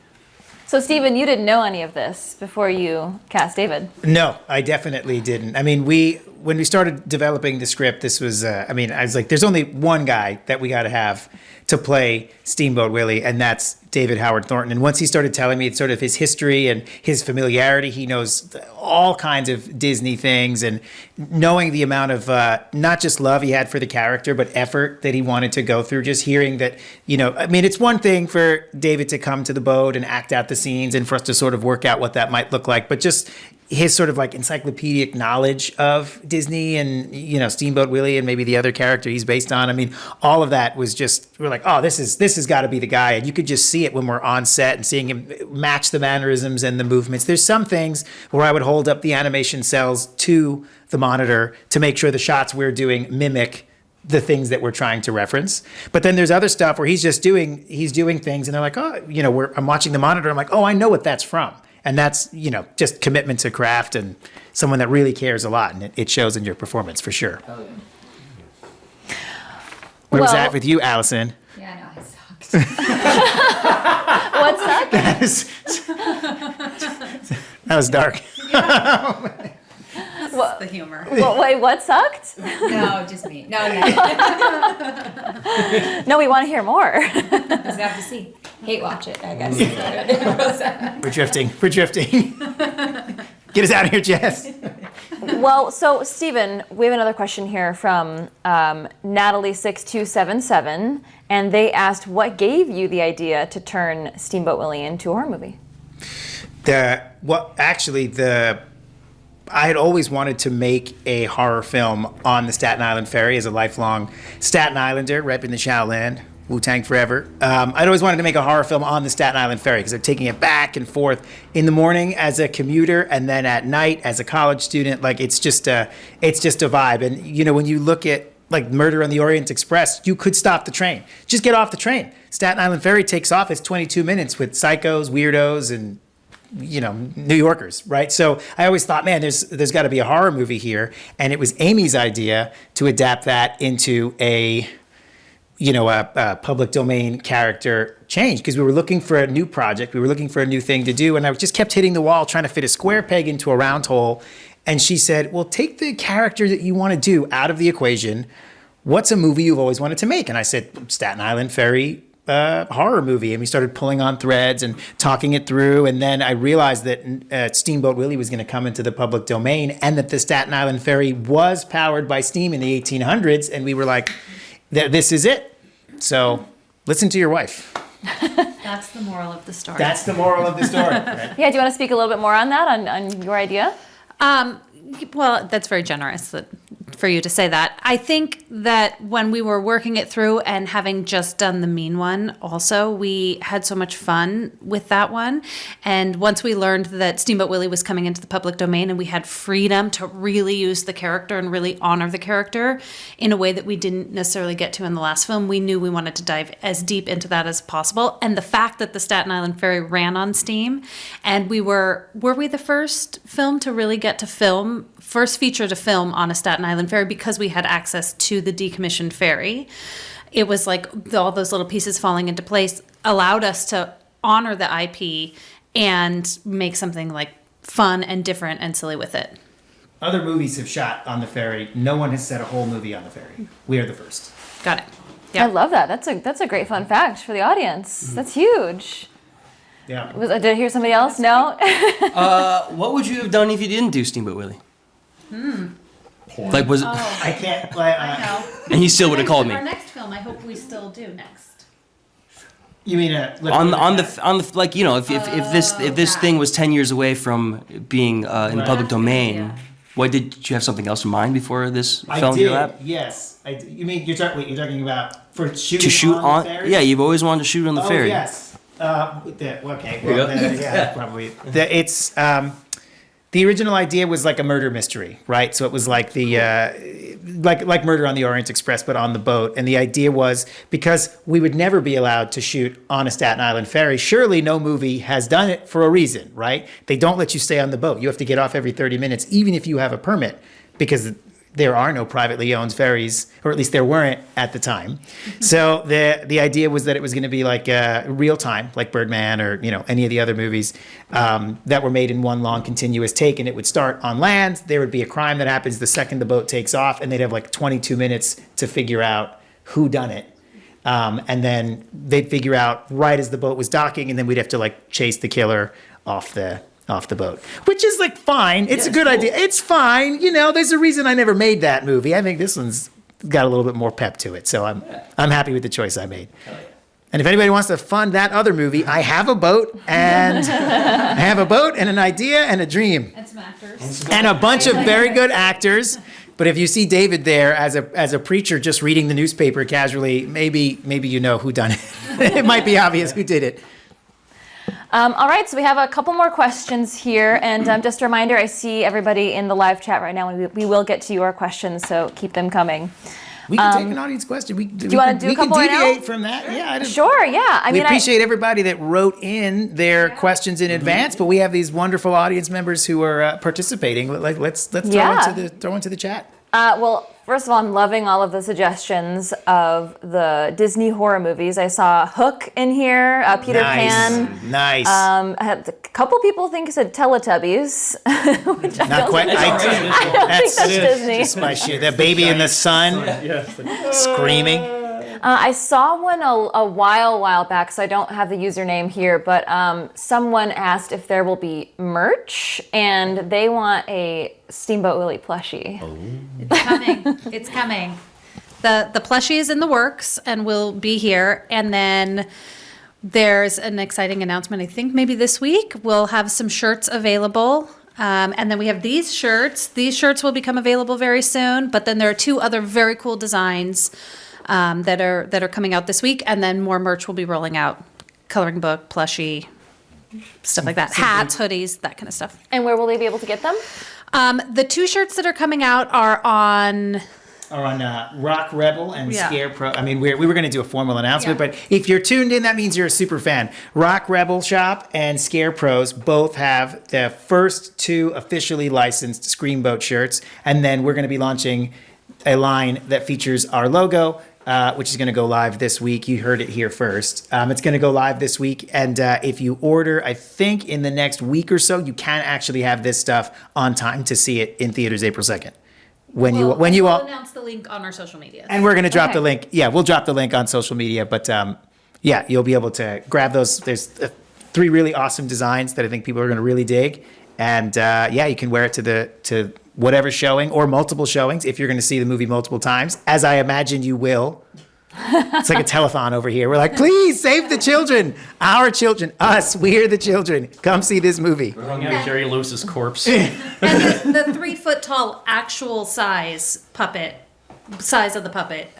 S3: So, Steven, you didn't know any of this before you cast David.
S4: No, I definitely didn't. I mean, when we started developing the script, this was, I was like, there's only one guy that we got to have to play Steamboat Willie, and that's David Howard Thornton. And once he started telling me sort of his history and his familiarity, he knows all kinds of Disney things, and knowing the amount of not just love he had for the character, but effort that he wanted to go through, just hearing that, it's one thing for David to come to the boat and act out the scenes and for us to sort of work out what that might look like, but just his sort of like encyclopedic knowledge of Disney and, Steamboat Willie and maybe the other character he's based on. I mean, all of that was just, we're like, oh, this has got to be the guy. And you could just see it when we're on set and seeing him match the mannerisms and the movements. There's some things where I would hold up the animation cells to the monitor to make sure the shots we're doing mimic the things that we're trying to reference. But then there's other stuff where he's doing things and they're like, oh, I'm watching the monitor. I'm like, oh, I know what that's from. And that's, just commitment to craft and someone that really cares a lot. And it shows in your performance for sure. Where was that with you, Allison?
S7: Yeah, no, I sucked.
S3: What's that?
S4: That was dark.
S6: That's the humor.
S3: Wait, what sucked?
S7: No, just me. No.
S3: No, we want to hear more.
S7: Just have to see. Hate watch it, I guess.
S4: We're drifting. Get us out of here, Jess.
S3: Well, so Stephen, we have another question here from Natalie6277, and they asked, what gave you the idea to turn Steamboat Willie into a horror movie?
S4: I had always wanted to make a horror film on the Staten Island ferry as a lifelong Staten Islander, repping the Shaolin, Wu-Tang forever. I'd always wanted to make a horror film on the Staten Island ferry because they're taking it back and forth in the morning as a commuter and then at night as a college student. Like it's just a vibe. And when you look at like Murder on the Orient Express, you could stop the train. Just get off the train. Staten Island ferry takes off. It's 22 minutes with psychos, weirdos, and New Yorkers, right? So I always thought, man, there's got to be a horror movie here, and it was Amy's idea to adapt that into a public domain character change because we were looking for a new project, we were looking for a new thing to do, and I just kept hitting the wall trying to fit a square peg into a round hole. And she said, well, take the character that you want to do out of the equation. What's a movie you've always wanted to make? And I said, Staten Island ferry horror movie, and we started pulling on threads and talking it through, and then I realized that Steamboat Willie was going to come into the public domain, and that the Staten Island ferry was powered by steam in the 1800s, and we were like, this is it. So listen to your wife.
S6: That's the moral of the story.
S4: That's the moral of the story.
S3: Yeah, do you want to speak a little bit more on that, on your idea?
S6: Well, that's very generous for you to say that. I think that when we were working it through and having just done the mean one also, we had so much fun with that one. And once we learned that Steamboat Willie was coming into the public domain and we had freedom to really use the character and really honor the character in a way that we didn't necessarily get to in the last film, we knew we wanted to dive as deep into that as possible. And the fact that the Staten Island ferry ran on steam, and were we the first film to really get to film, first feature to film on a Staten Island ferry because we had access to the decommissioned ferry. It was like all those little pieces falling into place allowed us to honor the IP and make something like fun and different and silly with it.
S4: Other movies have shot on the ferry. No one has set a whole movie on the ferry. We are the first.
S6: Got it. Yeah.
S3: I love that. That's a great fun fact for the audience. Mm-hmm. That's huge.
S4: Yeah.
S3: Did I hear somebody else? No?
S8: What would you have done if you didn't do Steamboat Willie? Like was it,
S4: I can't.
S6: I know.
S8: and he still would have called me.
S6: Our next film, I hope we still do next.
S4: You mean
S8: on the like if this thing was 10 years away from being in the public domain,
S6: Yeah.
S8: what did you have something else in mind before this
S4: I
S8: fell into
S4: did.
S8: your lap?
S4: Yes. You mean you're talking about for shooting
S8: To shoot on
S4: the ferry?
S8: yeah, you've always wanted to shoot on the
S4: Oh
S8: ferry.
S4: yes. Okay.
S8: you go.
S4: Yeah, probably. It's the original idea was like a murder mystery, right? So it was like the like Murder on the Orient Express, but on the boat. And the idea was because we would never be allowed to shoot on a Staten Island ferry. Surely no movie has done it for a reason, right? They don't let you stay on the boat. You have to get off every 30 minutes, even if you have a permit, because there are no privately owned ferries, or at least there weren't at the time. So the idea was that it was going to be like real time, like Birdman or any of the other movies that were made in one long continuous take, and it would start on land. There would be a crime that happens the second the boat takes off, and they'd have like 22 minutes to figure out who done it. And then they'd figure out right as the boat was docking, and then we'd have to like chase the killer off the boat, which is like fine. It's a good idea. It's fine. There's a reason I never made that movie. I think this one's got a little bit more pep to it. So I'm happy with the choice I made. And if anybody wants to fund that other movie, I have a boat and an idea and a dream.
S6: And some actors.
S4: And a bunch of very good actors. But if you see David there as a preacher just reading the newspaper casually, maybe you know who done it. It might be obvious who did it.
S3: All right, so we have a couple more questions here, and just a reminder, I see everybody in the live chat right now, and we will get to your questions, so keep them coming.
S4: We can take an audience question. Do
S3: you wanna do a couple right now?
S4: deviate from that. Yeah, I
S3: Sure, yeah.
S4: We appreciate everybody that wrote in their questions in advance, but we have these wonderful audience members who are participating. Let's throw into the chat.
S3: Well, first of all, I'm loving all of the suggestions of the Disney horror movies. I saw Hook in here, Peter Pan.
S4: Nice.
S3: I had a couple people think it said Teletubbies, which I
S4: Not
S3: don't
S4: quite.
S3: think
S4: I
S3: that's Disney.
S4: Just my shit. The baby in the sun screaming.
S3: I saw one a while back, so I don't have the username here, but someone asked if there will be merch, and they want a Steamboat Willie plushie.
S6: Oh. It's coming. It's coming. The plushie is in the works and will be here, and then there's an exciting announcement. I think maybe this week we'll have some shirts available. And then we have these shirts. These shirts will become available very soon, but then there are 2 other very cool designs that are coming out this week, and then more merch will be rolling out. Coloring book, plushie, stuff like that. Hats, hoodies, that kind of stuff.
S3: And where will they be able to get them?
S6: The 2 shirts that are coming out are on
S4: Rock Rebel and
S6: Yeah.
S4: Scarecrow. I mean, we were going to do a formal announcement, but if you're tuned in, that means you're a super fan. Rock Rebel Shop and Scarecrows both have the first 2 officially licensed Screamboat shirts, and then we're going to be launching a line that features our logo, which is going to go live this week. You heard it here first. It's going to go live this week, and if you order, I think in the next week or so, you can actually have this stuff on time to see it in theaters April 2nd. We'll
S6: announce the link on our social media.
S4: And we're going to drop the link. Yeah, we'll drop the link on social media, but yeah, you'll be able to grab those. There's 3 really awesome designs that I think people are going to really dig, and yeah, you can wear it to whatever showing or multiple showings if you're going to see the movie multiple times, as I imagine you will. It's like a telethon over here. We're like, please save the children, our children, us. We're the children. Come see this movie.
S5: We're going to Jerry Lewis's corpse.
S6: And the 3-foot-tall actual size of the puppet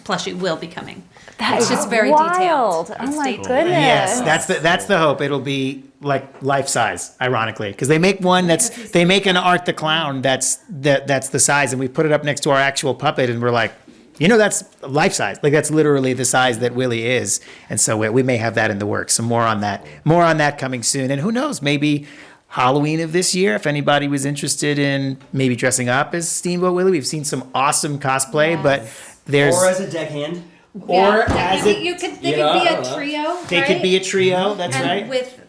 S6: plushie will be coming. It's just very detailed.
S3: Oh my goodness.
S4: Yes, that's the hope. It'll be like life size, ironically, because they make one they make an Art the Clown that's the size, and we put it up next to our actual puppet, and we're like, that's life size. Like that's literally the size that Willie is, and so we may have that in the works. So more on that coming soon, and who knows, maybe Halloween of this year, if anybody was interested in maybe dressing up as Steamboat Willie. We've seen some awesome cosplay, but there's
S8: Or as a deckhand.
S4: or as
S6: they
S4: it
S6: could be a trio.
S4: they could be a trio. That's
S6: and
S4: right.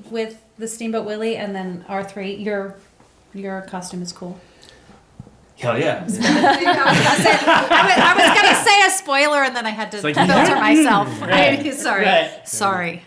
S6: with the Steamboat Willie and then our 3. Your costume is cool.
S8: Hell yeah.
S6: I was gonna say a spoiler and then I had to filter myself.
S4: Right.
S6: Sorry.
S4: Right.
S6: Sorry.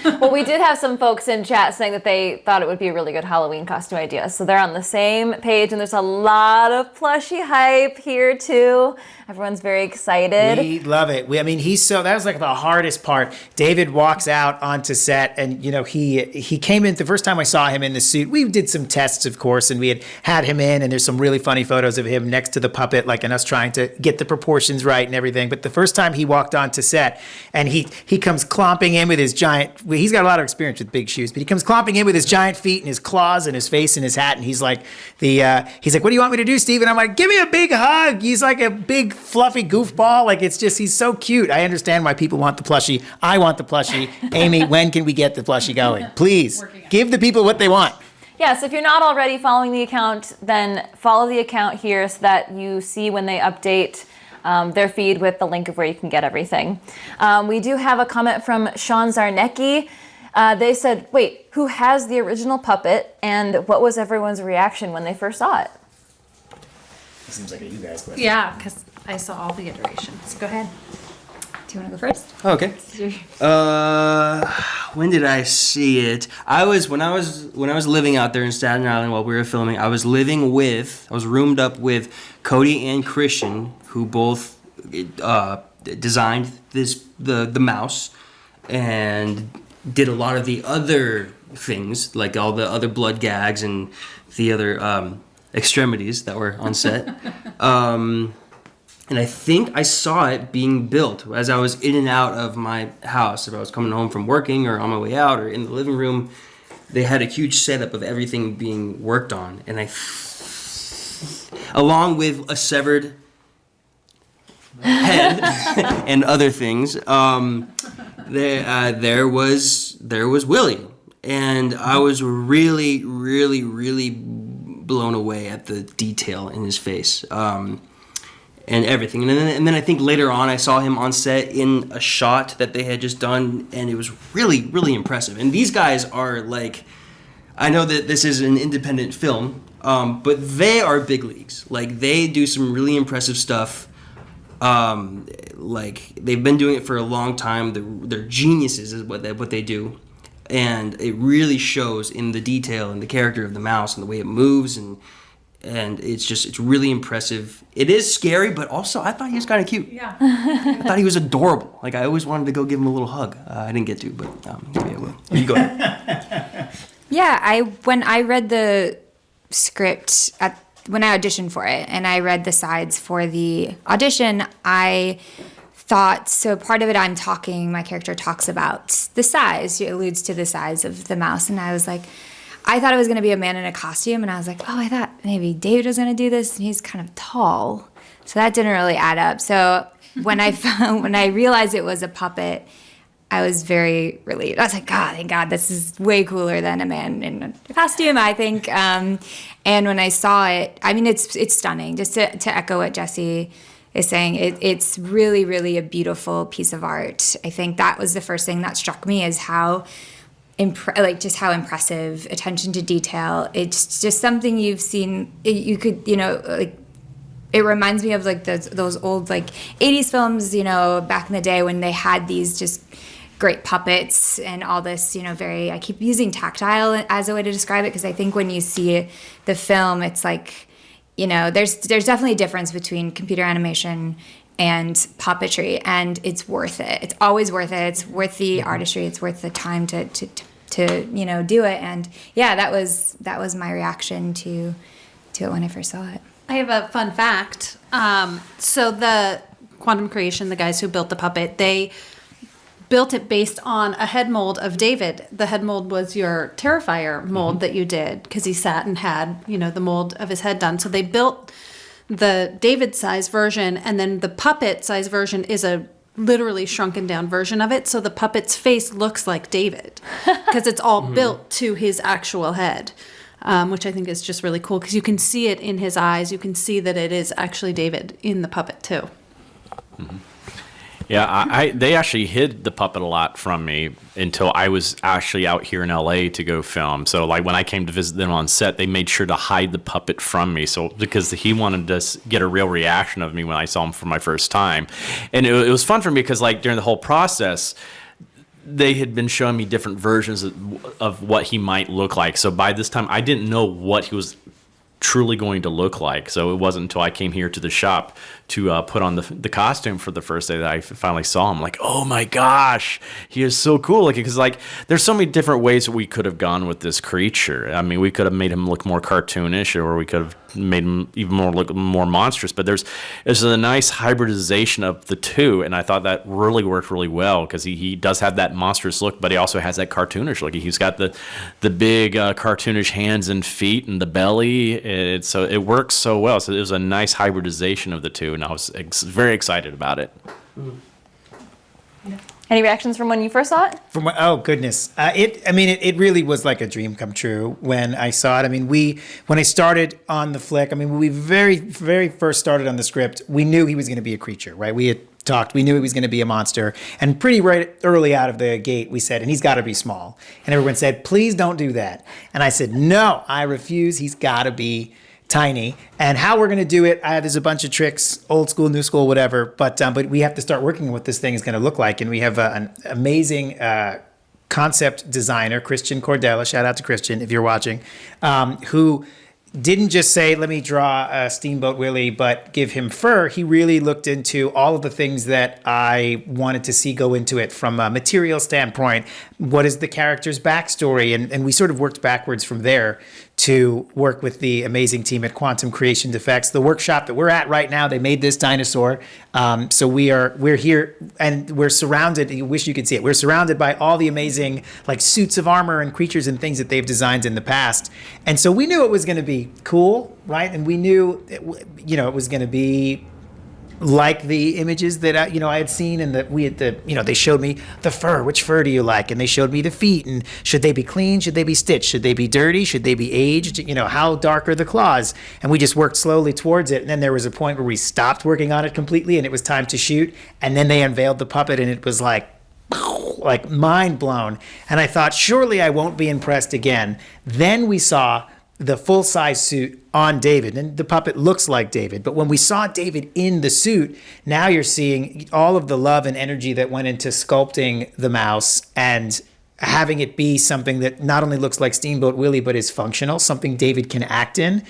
S3: Well, we did have some folks in chat saying that they thought it would be a really good Halloween costume idea. So they're on the same page, and there's a lot of plushie hype here too. Everyone's very excited.
S4: We love it. I mean, that was like the hardest part. David walks out onto set, and he came in the first time I saw him in the suit. We did some tests, of course, and we had him in, and there's some really funny photos of him next to the puppet, like, and us trying to get the proportions right and everything. But the first time he walked onto set, and he comes clomping in with his giant. He's got a lot of experience with big shoes, but he comes clomping in with his giant feet and his claws and his face and his hat, and he's like, "What do you want me to do, Steve?" And I'm like, "Give me a big hug." He's like a big fluffy goofball. Like, it's just, he's so cute. I understand why people want the plushie. I want the plushie. Amy, when can we get the plushie going? Please give the people what they want.
S3: Yes, if you're not already following the account, then follow the account here so that you see when they update their feed with the link of where you can get everything. We do have a comment from Sean Zarnecki. They said, wait, who has the original puppet, and what was everyone's reaction when they first saw it?
S4: Seems like a you guys question.
S6: Yeah, because I saw all the iterations. Go ahead.
S7: Do you want to go first?
S8: Okay. When did I see it? When I was living out there in Staten Island while we were filming. I was roomed up with Cody and Christian, who both designed the mouse and did a lot of the other things, like all the other blood gags and the other extremities that were on set. And I think I saw it being built as I was in and out of my house. If I was coming home from working or on my way out or in the living room, they had a huge setup of everything being worked on. And along with a severed head and other things, there was Willie, and I was really, really, really blown away at the detail in his face. And everything. And then I think later on I saw him on set in a shot that they had just done, and it was really, really impressive. And these guys are like, I know that this is an independent film, but they are big leagues. Like, they do some really impressive stuff. Like, they've been doing it for a long time. They're geniuses is what they do. And it really shows in the detail and the character of the mouse and the way it moves, and it's really impressive. It is scary, but also I thought he was kind of cute.
S6: Yeah.
S8: I thought he was adorable. Like, I always wanted to go give him a little hug. I didn't get to, but maybe I will. You go ahead.
S7: Yeah, when I read the script when I auditioned for it, and I read the sides for the audition, I thought, so part of it my character talks about the size. She alludes to the size of the mouse, and I was like, I thought it was going to be a man in a costume, and I was like, oh, I thought maybe David was going to do this, and he's kind of tall. So that didn't really add up. So when I realized it was a puppet, I was very relieved. I was like, God, thank God, this is way cooler than a man in a costume, I think. And when I saw it, I mean, it's stunning. Just to echo what Jesse is saying, it's really, really a beautiful piece of art. I think that was the first thing that struck me, is how just how impressive, attention to detail. It's just something you've seen. You could, like, it reminds me of like those old like 80s films, back in the day when they had these just great puppets and all this, very, I keep using tactile as a way to describe it, because I think when you see the film, it's like, there's definitely a difference between computer animation and puppetry, and it's worth it. It's always worth it. It's worth the artistry. It's worth the time to do it. And yeah, that was my reaction to it when I first saw it.
S6: I have a fun fact. So the Quantum Creation, the guys who built the puppet, they built it based on a head mold of David. The head mold was your Terrifier mold that you did, because he sat and had, the mold of his head done. So they built the David size version, and then the puppet size version is a literally shrunken down version of it. So the puppet's face looks like David, because it's all built to his actual head, which I think is just really cool, because you can see it in his eyes. You can see that it is actually David in the puppet too.
S5: Mm-hmm. Yeah, they actually hid the puppet a lot from me until I was actually out here in LA to go film. So like when I came to visit them on set, they made sure to hide the puppet from me. So because he wanted to get a real reaction of me when I saw him for my first time. And it was fun for me because like during the whole process, they had been showing me different versions of what he might look like. So by this time, I didn't know what he was truly going to look like. So it wasn't until I came here to the shop to put on the costume for the first day that I finally saw him. Like, oh my gosh, he is so cool looking. Because like, there's so many different ways that we could have gone with this creature. I mean, we could have made him look more cartoonish, or we could have made him even look more monstrous. But there's a nice hybridization of the two, and I thought that really worked really well, because he does have that monstrous look, but he also has that cartoonish look. He's got the big cartoonish hands and feet and the belly. So it works so well. So it was a nice hybridization of the two, and I was very excited about it.
S3: Any reactions from when you first saw it?
S4: Oh goodness, it really was like a dream come true when I saw it. I mean, when I started on the flick, I mean, we very, very first started on the script, we knew he was going to be a creature, right? We had talked, we knew he was going to be a monster, and pretty right early out of the gate, we said, and he's got to be small. And everyone said, please don't do that. And I said, no, I refuse. He's got to be tiny. And how we're going to do it, there's a bunch of tricks, old school, new school, whatever, but we have to start working on what this thing is going to look like. And we have an amazing concept designer, Christian Cordella, shout out to Christian if you're watching, who didn't just say, let me draw a Steamboat Willie, but give him fur. He really looked into all of the things that I wanted to see go into it from a material standpoint. What is the character's backstory? And we sort of worked backwards from there to work with the amazing team at Quantum Creation Effects. The workshop that we're at right now, they made this dinosaur. So we're here, and we're surrounded. You wish you could see it. We're surrounded by all the amazing like suits of armor and creatures and things that they've designed in the past. And so we knew it was going to be cool, right? And we knew it was going to be like the images that I had seen, and that they showed me the fur. Which fur do you like? And they showed me the feet, and should they be clean? Should they be stitched? Should they be dirty? Should they be aged? How dark are the claws? And we just worked slowly towards it. And then there was a point where we stopped working on it completely, and it was time to shoot. And then they unveiled the puppet, and it was like mind blown. And I thought, surely I won't be impressed again. Then we saw the full-size suit on David, and the puppet looks like David. But when we saw David in the suit, now you're seeing all of the love and energy that went into sculpting the mouse and having it be something that not only looks like Steamboat Willie, but is functional, something David can act in,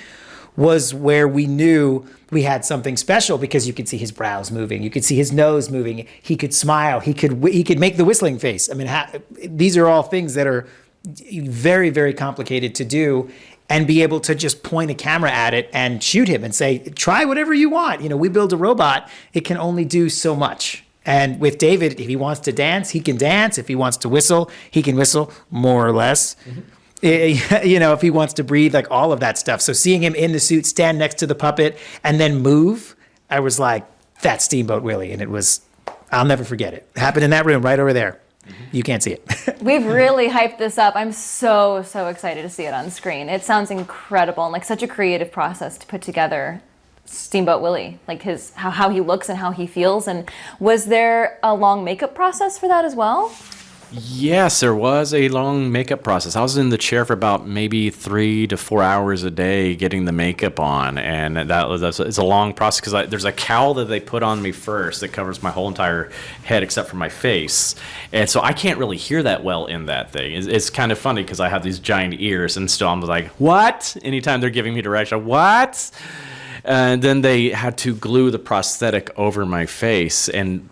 S4: was where we knew we had something special, because you could see his brows moving, you could see his nose moving, he could smile, he could make the whistling face. I mean, these are all things that are very, very complicated to do, and be able to just point a camera at it and shoot him and say, try whatever you want. We build a robot, it can only do so much. And with David, if he wants to dance, he can dance. If he wants to whistle, he can whistle, more or less. Mm-hmm. If he wants to breathe, like all of that stuff. So seeing him in the suit, stand next to the puppet, and then move, I was like, that's Steamboat Willie. And I'll never forget it. It happened in that room right over there. You can't see it.
S3: We've really hyped this up. I'm so excited to see it on screen. It sounds incredible, and like such a creative process to put together Steamboat Willie, like how he looks and how he feels. And was there a long makeup process for that as well?
S5: Yes, there was a long makeup process. I was in the chair for about maybe 3 to 4 hours a day getting the makeup on, and it's a long process, because there's a cowl that they put on me first that covers my whole entire head except for my face, and so I can't really hear that well in that thing. It's kind of funny because I have these giant ears, and still I'm like, what? Anytime they're giving me direction, what? And then they had to glue the prosthetic over my face, and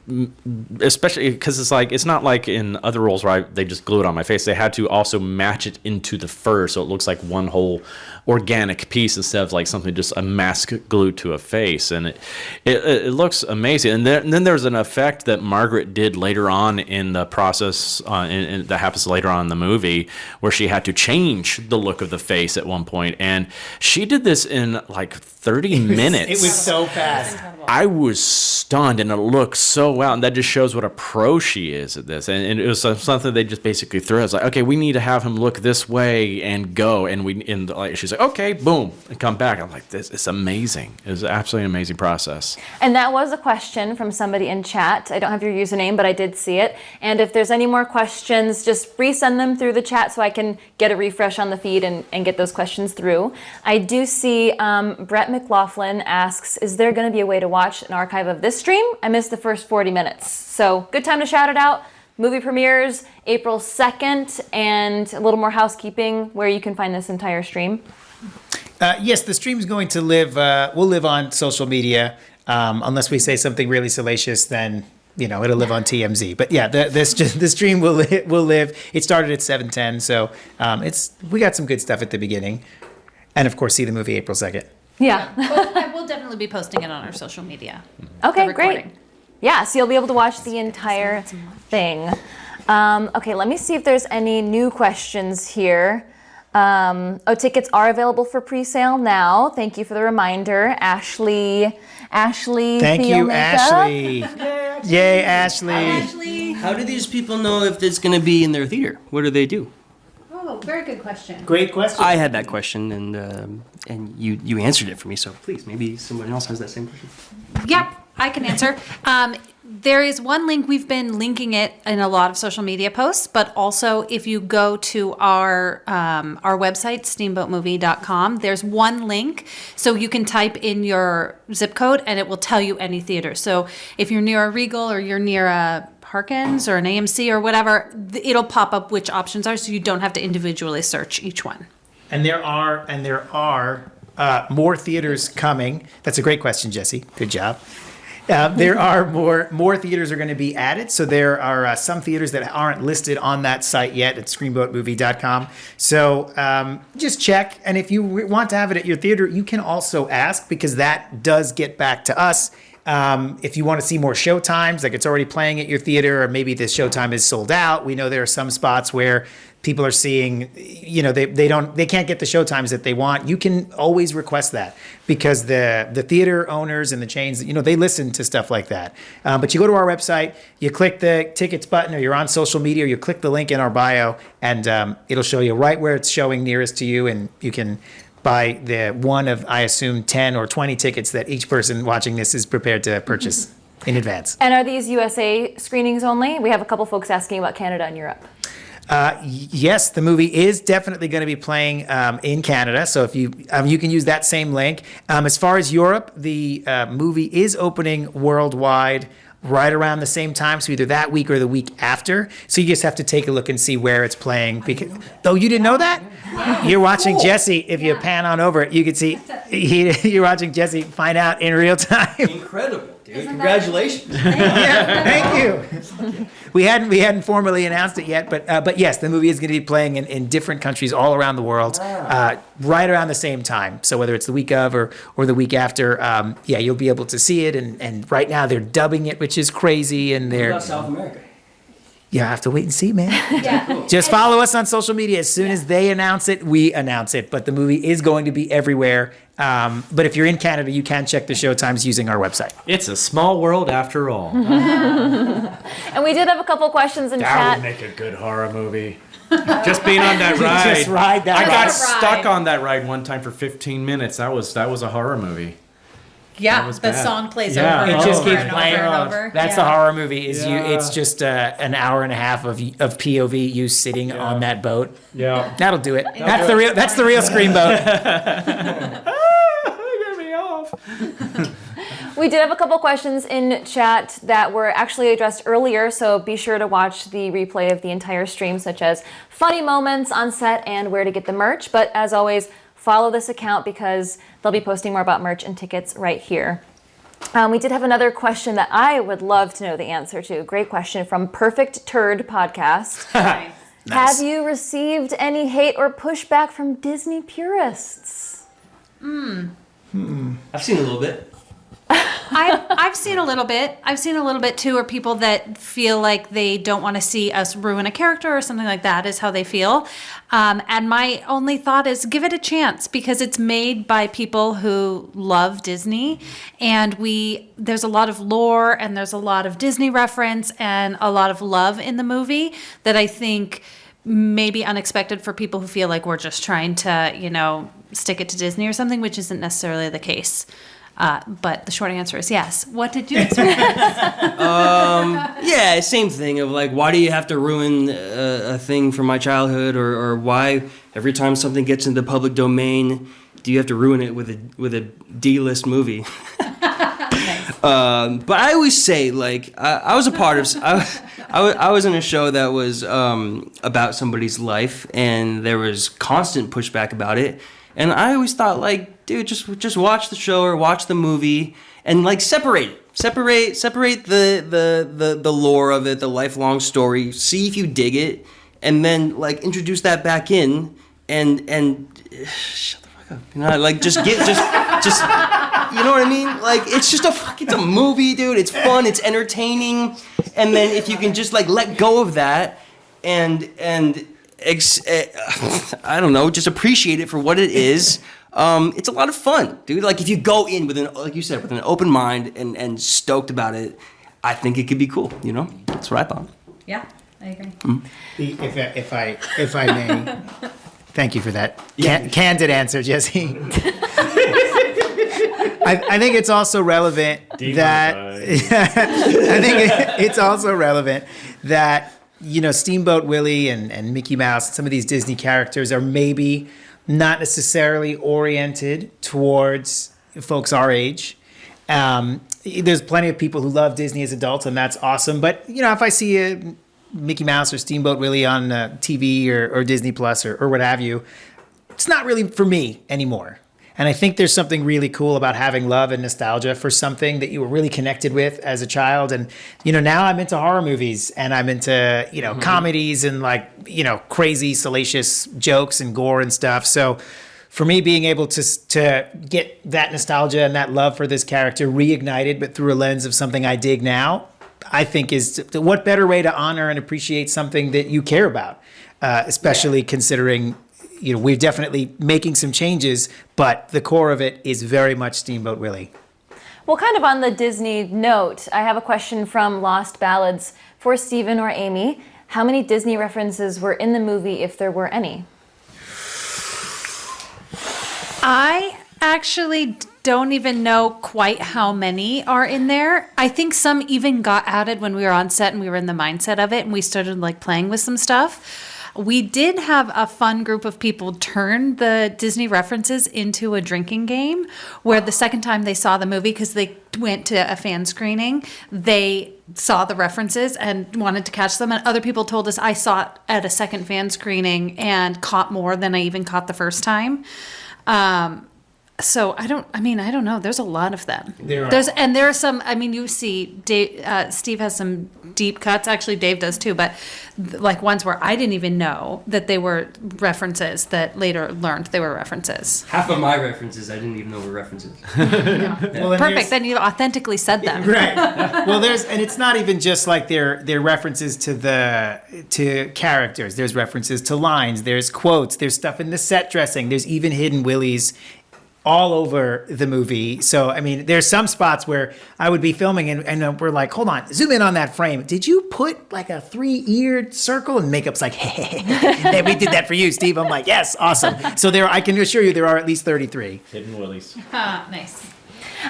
S5: especially because it's not like in other roles where they just glue it on my face. They had to also match it into the fur so it looks like one whole organic piece instead of like something just a mask glued to a face, and it looks amazing. And then there's an effect that Margaret did later on in the process, that happens later on in the movie, where she had to change the look of the face at one point, and she did this in like 30 minutes.
S4: It was so fast.
S5: I was stunned, and it looked so well, and that just shows what a pro she is at this. And it was something they just basically threw. I was like, okay, we need to have him look this way and go, and she's like, okay, boom, and come back. I'm like, this is amazing. It was absolutely an amazing process.
S3: And that was a question from somebody in chat. I don't have your username, but I did see it. And if there's any more questions, just resend them through the chat so I can get a refresh on the feed and get those questions through. I do see Brett McLaughlin asks, is there going to be a way to watch an archive of this stream? I missed the first 40 minutes. So good time to shout it out. Movie premieres April 2nd, and a little more housekeeping where you can find this entire stream.
S4: Yes, the stream's going to live, will live on social media, unless we say something really salacious, then, it'll live on TMZ. But yeah, the stream will live. It started at 7:10, so we got some good stuff at the beginning. And of course, see the movie April 2nd.
S3: Yeah.
S6: I will definitely be posting it on our social media.
S3: Okay, great. Yeah, so you'll be able to watch the entire thing. Okay, let me see if there's any new questions here. Tickets are available for pre-sale now. Thank you for the reminder, Ashley. Thank you,
S4: Ashley. Yay, Ashley.
S8: How do these people know if it's going to be in their theater? What do they do?
S6: Oh, very good question.
S4: Great question.
S8: I had that question, and you answered it for me. So please, maybe someone else has that same question.
S6: Yep, I can answer. There is one link. We've been linking it in a lot of social media posts, but also if you go to our website, steamboatmovie.com, there's one link. So you can type in your zip code and it will tell you any theater. So if you're near a Regal or you're near a Harkins or an AMC or whatever, it'll pop up which options are, so you don't have to individually search each one.
S4: And there are more theaters coming. That's a great question, Jesse. Good job. There are more theaters are going to be added. So there are some theaters that aren't listed on that site yet at screamboatmovie.com. So just check. And if you want to have it at your theater, you can also ask, because that does get back to us. If you want to see more showtimes, like it's already playing at your theater, or maybe the showtime is sold out. We know there are some spots where people are seeing, they can't get the showtimes that they want. You can always request that, because the theater owners and the chains, they listen to stuff like that. But you go to our website, you click the tickets button, or you're on social media, or you click the link in our bio, and it'll show you right where it's showing nearest to you, and you can buy the one of, I assume, 10 or 20 tickets that each person watching this is prepared to purchase in advance.
S3: And are these USA screenings only? We have a couple folks asking about Canada and Europe.
S4: Yes, the movie is definitely going to be playing in Canada. So if you can use that same link. As far as Europe, the movie is opening worldwide right around the same time, so either that week or the week after. So you just have to take a look and see where it's playing. Oh, you didn't know that? You're watching Jesse. If you pan on over it, you can see you're watching Jesse find out in real time.
S8: Incredible, dude! Congratulations.
S4: Yeah, thank you. We hadn't formally announced it yet, but yes, the movie is going to be playing in different countries all around the world, right around the same time. So whether it's the week of or the week after, you'll be able to see it. And right now they're dubbing it, which is crazy. And
S8: What about South America?
S4: I have to wait and see, man. Just follow us on social media. As soon as they announce it, we announce it. But the movie is going to be everywhere. But if you're in Canada, you can check the showtimes using our website.
S5: It's a small world after all.
S3: And we did have a couple questions in
S5: That
S3: chat.
S5: would make a good horror movie. Just being on that ride.
S4: Just ride that
S5: I
S4: ride.
S5: got stuck on that ride one time for 15 minutes. That was a horror movie.
S6: Yeah,
S5: was
S6: the
S5: bad.
S6: song plays
S5: Yeah.
S6: over
S4: It
S6: and
S4: just
S6: over
S4: keeps
S6: and
S4: playing.
S6: over and over.
S4: That's
S6: Yeah.
S4: the horror movie.
S5: Yeah.
S4: It's just an hour and a half of POV you sitting on that boat.
S5: Yeah.
S4: That'll do it. That's the real Screamboat.
S5: Get me off.
S3: We did have a couple questions in chat that were actually addressed earlier, so be sure to watch the replay of the entire stream, such as funny moments on set and where to get the merch. But as always, follow this account because they'll be posting more about merch and tickets right here. We did have another question that I would love to know the answer to. Great question from Perfect Turd Podcast.
S6: Nice.
S3: Have you received any hate or pushback from Disney purists?
S8: I've seen a little bit.
S6: I've seen a little bit. I've seen a little bit too, or people that feel like they don't want to see us ruin a character or something like that is how they feel. And my only thought is give it a chance, because it's made by people who love Disney, and there's a lot of lore and there's a lot of Disney reference and a lot of love in the movie that I think may be unexpected for people who feel like we're just trying to, stick it to Disney or something, which isn't necessarily the case. But the short answer is yes. What did you experience?
S8: Yeah, same thing of like, why do you have to ruin a thing from my childhood, or why every time something gets into the public domain, do you have to ruin it with a D-list movie? But I always say, like, I was a part of. I was in a show that was about somebody's life, and there was constant pushback about it. And I always thought, like, dude, just watch the show or watch the movie, and like separate the lore of it, the lifelong story. See if you dig it, and then like introduce that back in, and shut the fuck up, like just you know what I mean? Like it's a movie, dude. It's fun, it's entertaining, and then if you can just like let go of that and I don't know, just appreciate it for what it is. It's a lot of fun, dude. Like if you go in with like you said, with an open mind and stoked about it, I think it could be cool. That's what I thought.
S6: Yeah, I agree.
S4: If I may, thank you for that candid answer, Jesse. I think it's also relevant that Steamboat Willie and Mickey Mouse, some of these Disney characters are maybe not necessarily oriented towards folks our age. There's plenty of people who love Disney as adults, and that's awesome. But, if I see a Mickey Mouse or Steamboat Willie on TV or Disney Plus or what have you, it's not really for me anymore. And I think there's something really cool about having love and nostalgia for something that you were really connected with as a child. And, now I'm into horror movies, and I'm into, comedies and crazy salacious jokes and gore and stuff. So for me, being able to get that nostalgia and that love for this character reignited, but through a lens of something I dig now, I think is what better way to honor and appreciate something that you care about, especially considering, we're definitely making some changes, but the core of it is very much Steamboat Willie.
S3: Well, kind of on the Disney note, I have a question from Lost Ballads for Stephen or Amy. How many Disney references were in the movie, if there were any?
S6: I actually don't even know quite how many are in there. I think some even got added when we were on set and we were in the mindset of it and we started like playing with some stuff. We did have a fun group of people turn the Disney references into a drinking game where the second time they saw the movie, because they went to a fan screening, they saw the references and wanted to catch them. And other people told us I saw it at a second fan screening and caught more than I even caught the first time. So I don't know. There's a lot of them. There are some, you see Steve has some deep cuts. Actually, Dave does too, but like ones where I didn't even know that they were references that later learned they were references.
S8: Half of my references I didn't even know were references.
S4: Well,
S6: perfect. Then you authentically said them.
S4: Right. Well, and it's not even just like their references to characters. There's references to lines. There's quotes. There's stuff in the set dressing. There's even hidden Willies all over the movie. So, there's some spots where I would be filming and we're like, hold on, zoom in on that frame. Did you put like a 3-eared circle? And makeup's like, hey, we did that for you, Steve. I'm like, yes, awesome. So I can assure you there are at least 33.
S5: Hidden Willies.
S6: Nice.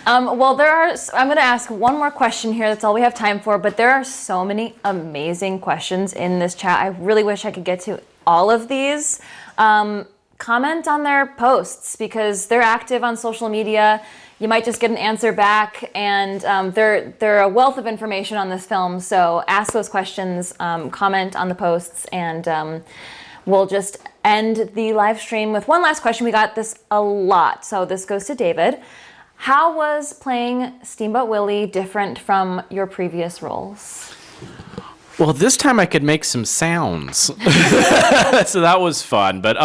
S3: I'm going to ask one more question here. That's all we have time for, but there are so many amazing questions in this chat. I really wish I could get to all of these. Comment on their posts because they're active on social media. You might just get an answer back, and they're a wealth of information on this film. So ask those questions, comment on the posts, and we'll just end the live stream with one last question. We got this a lot, so this goes to David. How was playing Steamboat Willie different from your previous roles?
S5: Well, this time I could make some sounds, so that was fun. But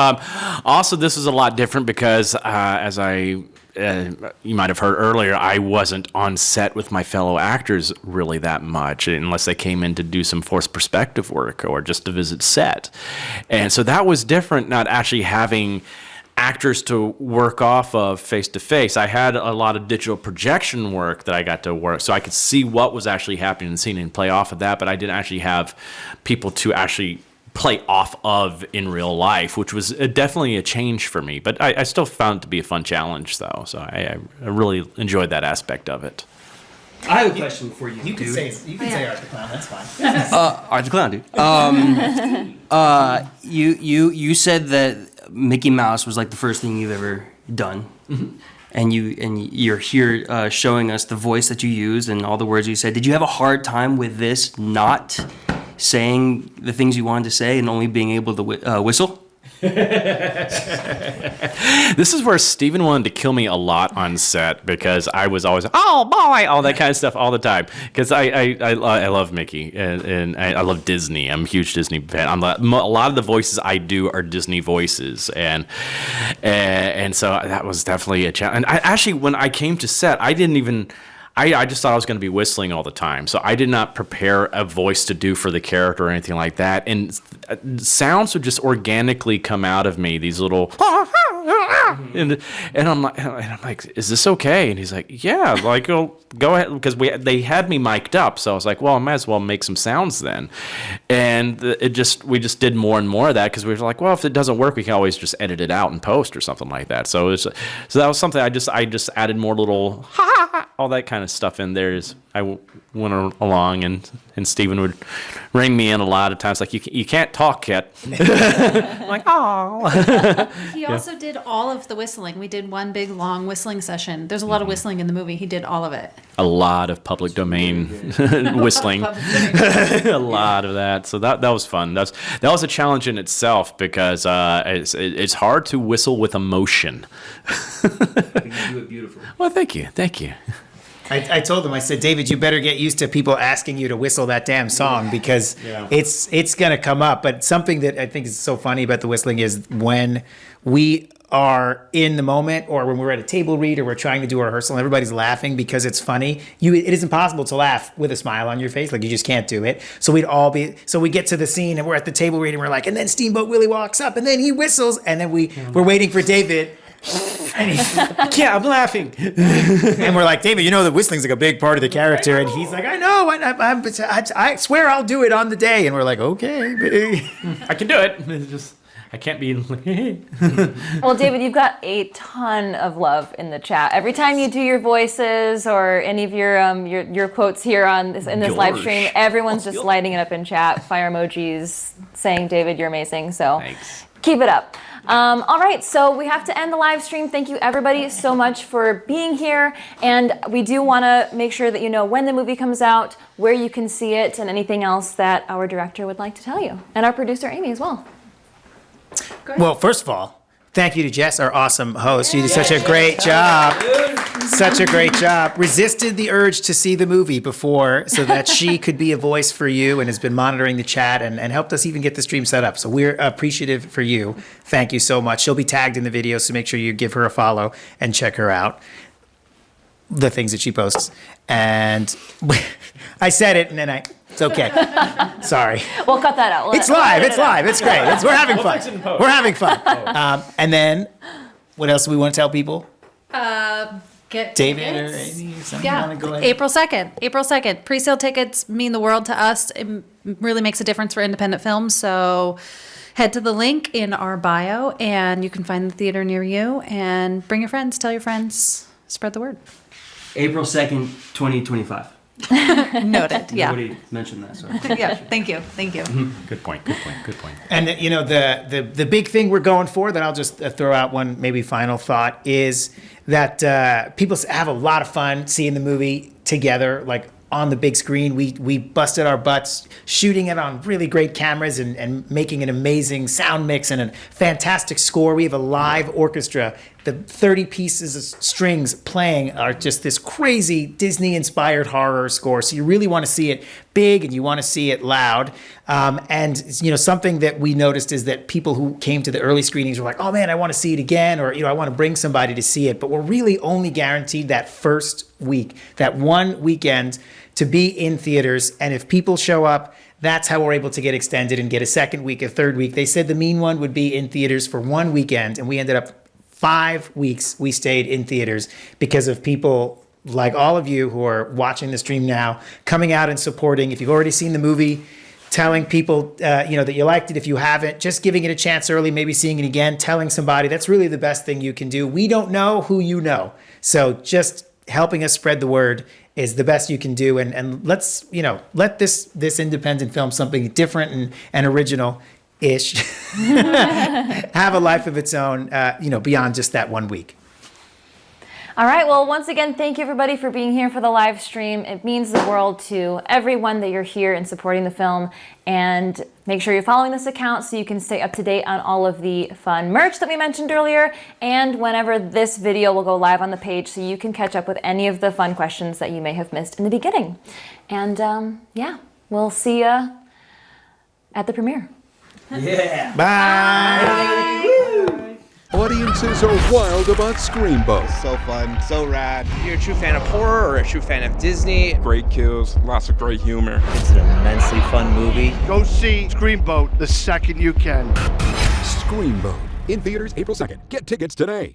S5: also, this was a lot different because, as you might have heard earlier, I wasn't on set with my fellow actors really that much, unless they came in to do some forced perspective work or just to visit set. And so that was different, not actually having actors to work off of face to face. I had a lot of digital projection work that I got to work, so I could see what was actually happening in the scene and play off of that, but I didn't actually have people to actually play off of in real life, which was definitely a change for me. But I still found it to be a fun challenge, though, so I really enjoyed that aspect of it.
S8: I have a question for you,
S4: You can
S8: dude.
S4: say Art the Clown, that's fine.
S8: Art the Clown, dude. You said that Mickey Mouse was like the first thing you've ever done, and you're here showing us the voice that you used and all the words you said. Did you have a hard time with this not saying the things you wanted to say and only being able to whistle?
S5: This is where Steven wanted to kill me a lot on set because I was always, oh boy, all that kind of stuff all the time. Because I love Mickey and I love Disney. I'm a huge Disney fan. A lot of the voices I do are Disney voices, and so that was definitely a challenge. And actually, when I came to set, I didn't even. I just thought I was going to be whistling all the time. So I did not prepare a voice to do for the character or anything like that. And sounds would just organically come out of me, these little... And I'm like, is this okay? And he's like, yeah, like, go ahead. Because they had me mic'd up. So I was like, well, I might as well make some sounds then. And we just did more and more of that because we were like, well, if it doesn't work, we can always just edit it out in post or something like that. So that was something I just added more little all that kind of stuff in there. I went along and Steven would ring me in a lot of times like, you can't talk yet. I'm like, oh.
S6: He also did all of the whistling. We did one big long whistling session. There's a lot of whistling in the movie. He did all of it.
S5: A lot of public domain whistling. A lot of that. So that was fun. That was a challenge in itself because it's hard to whistle with emotion.
S8: You do it beautifully.
S5: Well, thank you.
S4: I told him, I said, David, you better get used to people asking you to whistle that damn song because it's going to come up. But something that I think is so funny about the whistling is when we are in the moment, or when we're at a table read or we're trying to do a rehearsal and everybody's laughing because it's funny, it is impossible to laugh with a smile on your face. Like, you just can't do it. So we get to the scene and we're at the table read and we're like, and then Steamboat Willie walks up and then he whistles, and then we're waiting for David. And
S5: Yeah, I'm laughing.
S4: and we're like, David, the whistling's like a big part of the character. And he's like, I know. I swear I'll do it on the day. And we're like, okay.
S5: I can do it. It's just, I can't be like,
S3: Well, David, you've got a ton of love in the chat. Every time you do your voices or any of your quotes here in this live stream, everyone's just lighting it up in chat, fire emojis, saying, David, you're amazing. So
S5: Thanks.
S3: Keep it up. All right, so we have to end the live stream. Thank you everybody so much for being here. And we do want to make sure that you know when the movie comes out, where you can see it, and anything else that our director would like to tell you. And our producer, Amy, as well.
S4: Well, first of all, thank you to Jess, our awesome host. She did such a great job. Such a great job. Resisted the urge to see the movie before so that she could be a voice for you, and has been monitoring the chat and helped us even get the stream set up. So we're appreciative for you. Thank you so much. She'll be tagged in the video, so make sure you give her a follow and check her out. The things that she posts. And I said it, and then it's okay. Sorry.
S3: We'll cut that out.
S4: It's live. It's live. It's great. We're having fun. We're having fun. And then, what else do we want to tell people?
S6: Get
S4: David
S6: tickets.
S4: or Amy? Something
S6: Yeah,
S4: you wanna go ahead?
S6: April 2nd. April 2nd. Pre-sale tickets mean the world to us. It really makes a difference for independent films. So head to the link in our bio, and you can find the theater near you. And bring your friends. Tell your friends. Spread the word.
S8: April 2nd, 2025.
S6: Noted. Yeah.
S8: Nobody mentioned that, so.
S6: Yeah. Thank you. Thank you.
S5: Good point. Good point. Good point.
S4: And the big thing we're going for, that I'll just throw out one maybe final thought, is that people have a lot of fun seeing the movie together, like on the big screen. We busted our butts shooting it on really great cameras and making an amazing sound mix and a fantastic score. We have a live orchestra. The 30 pieces of strings playing are just this crazy Disney-inspired horror score. So you really want to see it big and you want to see it loud. And something that we noticed is that people who came to the early screenings were like, oh man, I want to see it again, or I want to bring somebody to see it. But we're really only guaranteed that first week, that one weekend, to be in theaters. And if people show up, that's how we're able to get extended and get a second week, a third week. They said the mean one would be in theaters for one weekend, and we ended up 5 weeks we stayed in theaters because of people like all of you who are watching the stream now, coming out and supporting. If you've already seen the movie, telling people that you liked it. If you haven't, just giving it a chance early, maybe seeing it again, telling somebody. That's really the best thing you can do. We don't know who you know. So just helping us spread the word is the best you can do. And let's, let this independent film, something different and original-ish, have a life of its own, beyond just that 1 week.
S3: All right, well, once again, thank you everybody for being here for the live stream. It means the world to everyone that you're here and supporting the film. And make sure you're following this account so you can stay up to date on all of the fun merch that we mentioned earlier, and whenever this video will go live on the page so you can catch up with any of the fun questions that you may have missed in the beginning. And we'll see you at the premiere.
S8: Yeah.
S4: Bye.
S1: Audiences are wild about Screamboat.
S10: So fun, so rad. You're a true fan of horror or a true fan of Disney?
S11: Great kills, lots of great humor.
S12: It's an immensely fun movie.
S2: Go see Screamboat the second you can.
S1: Screamboat. In theaters April 2nd. Get tickets today.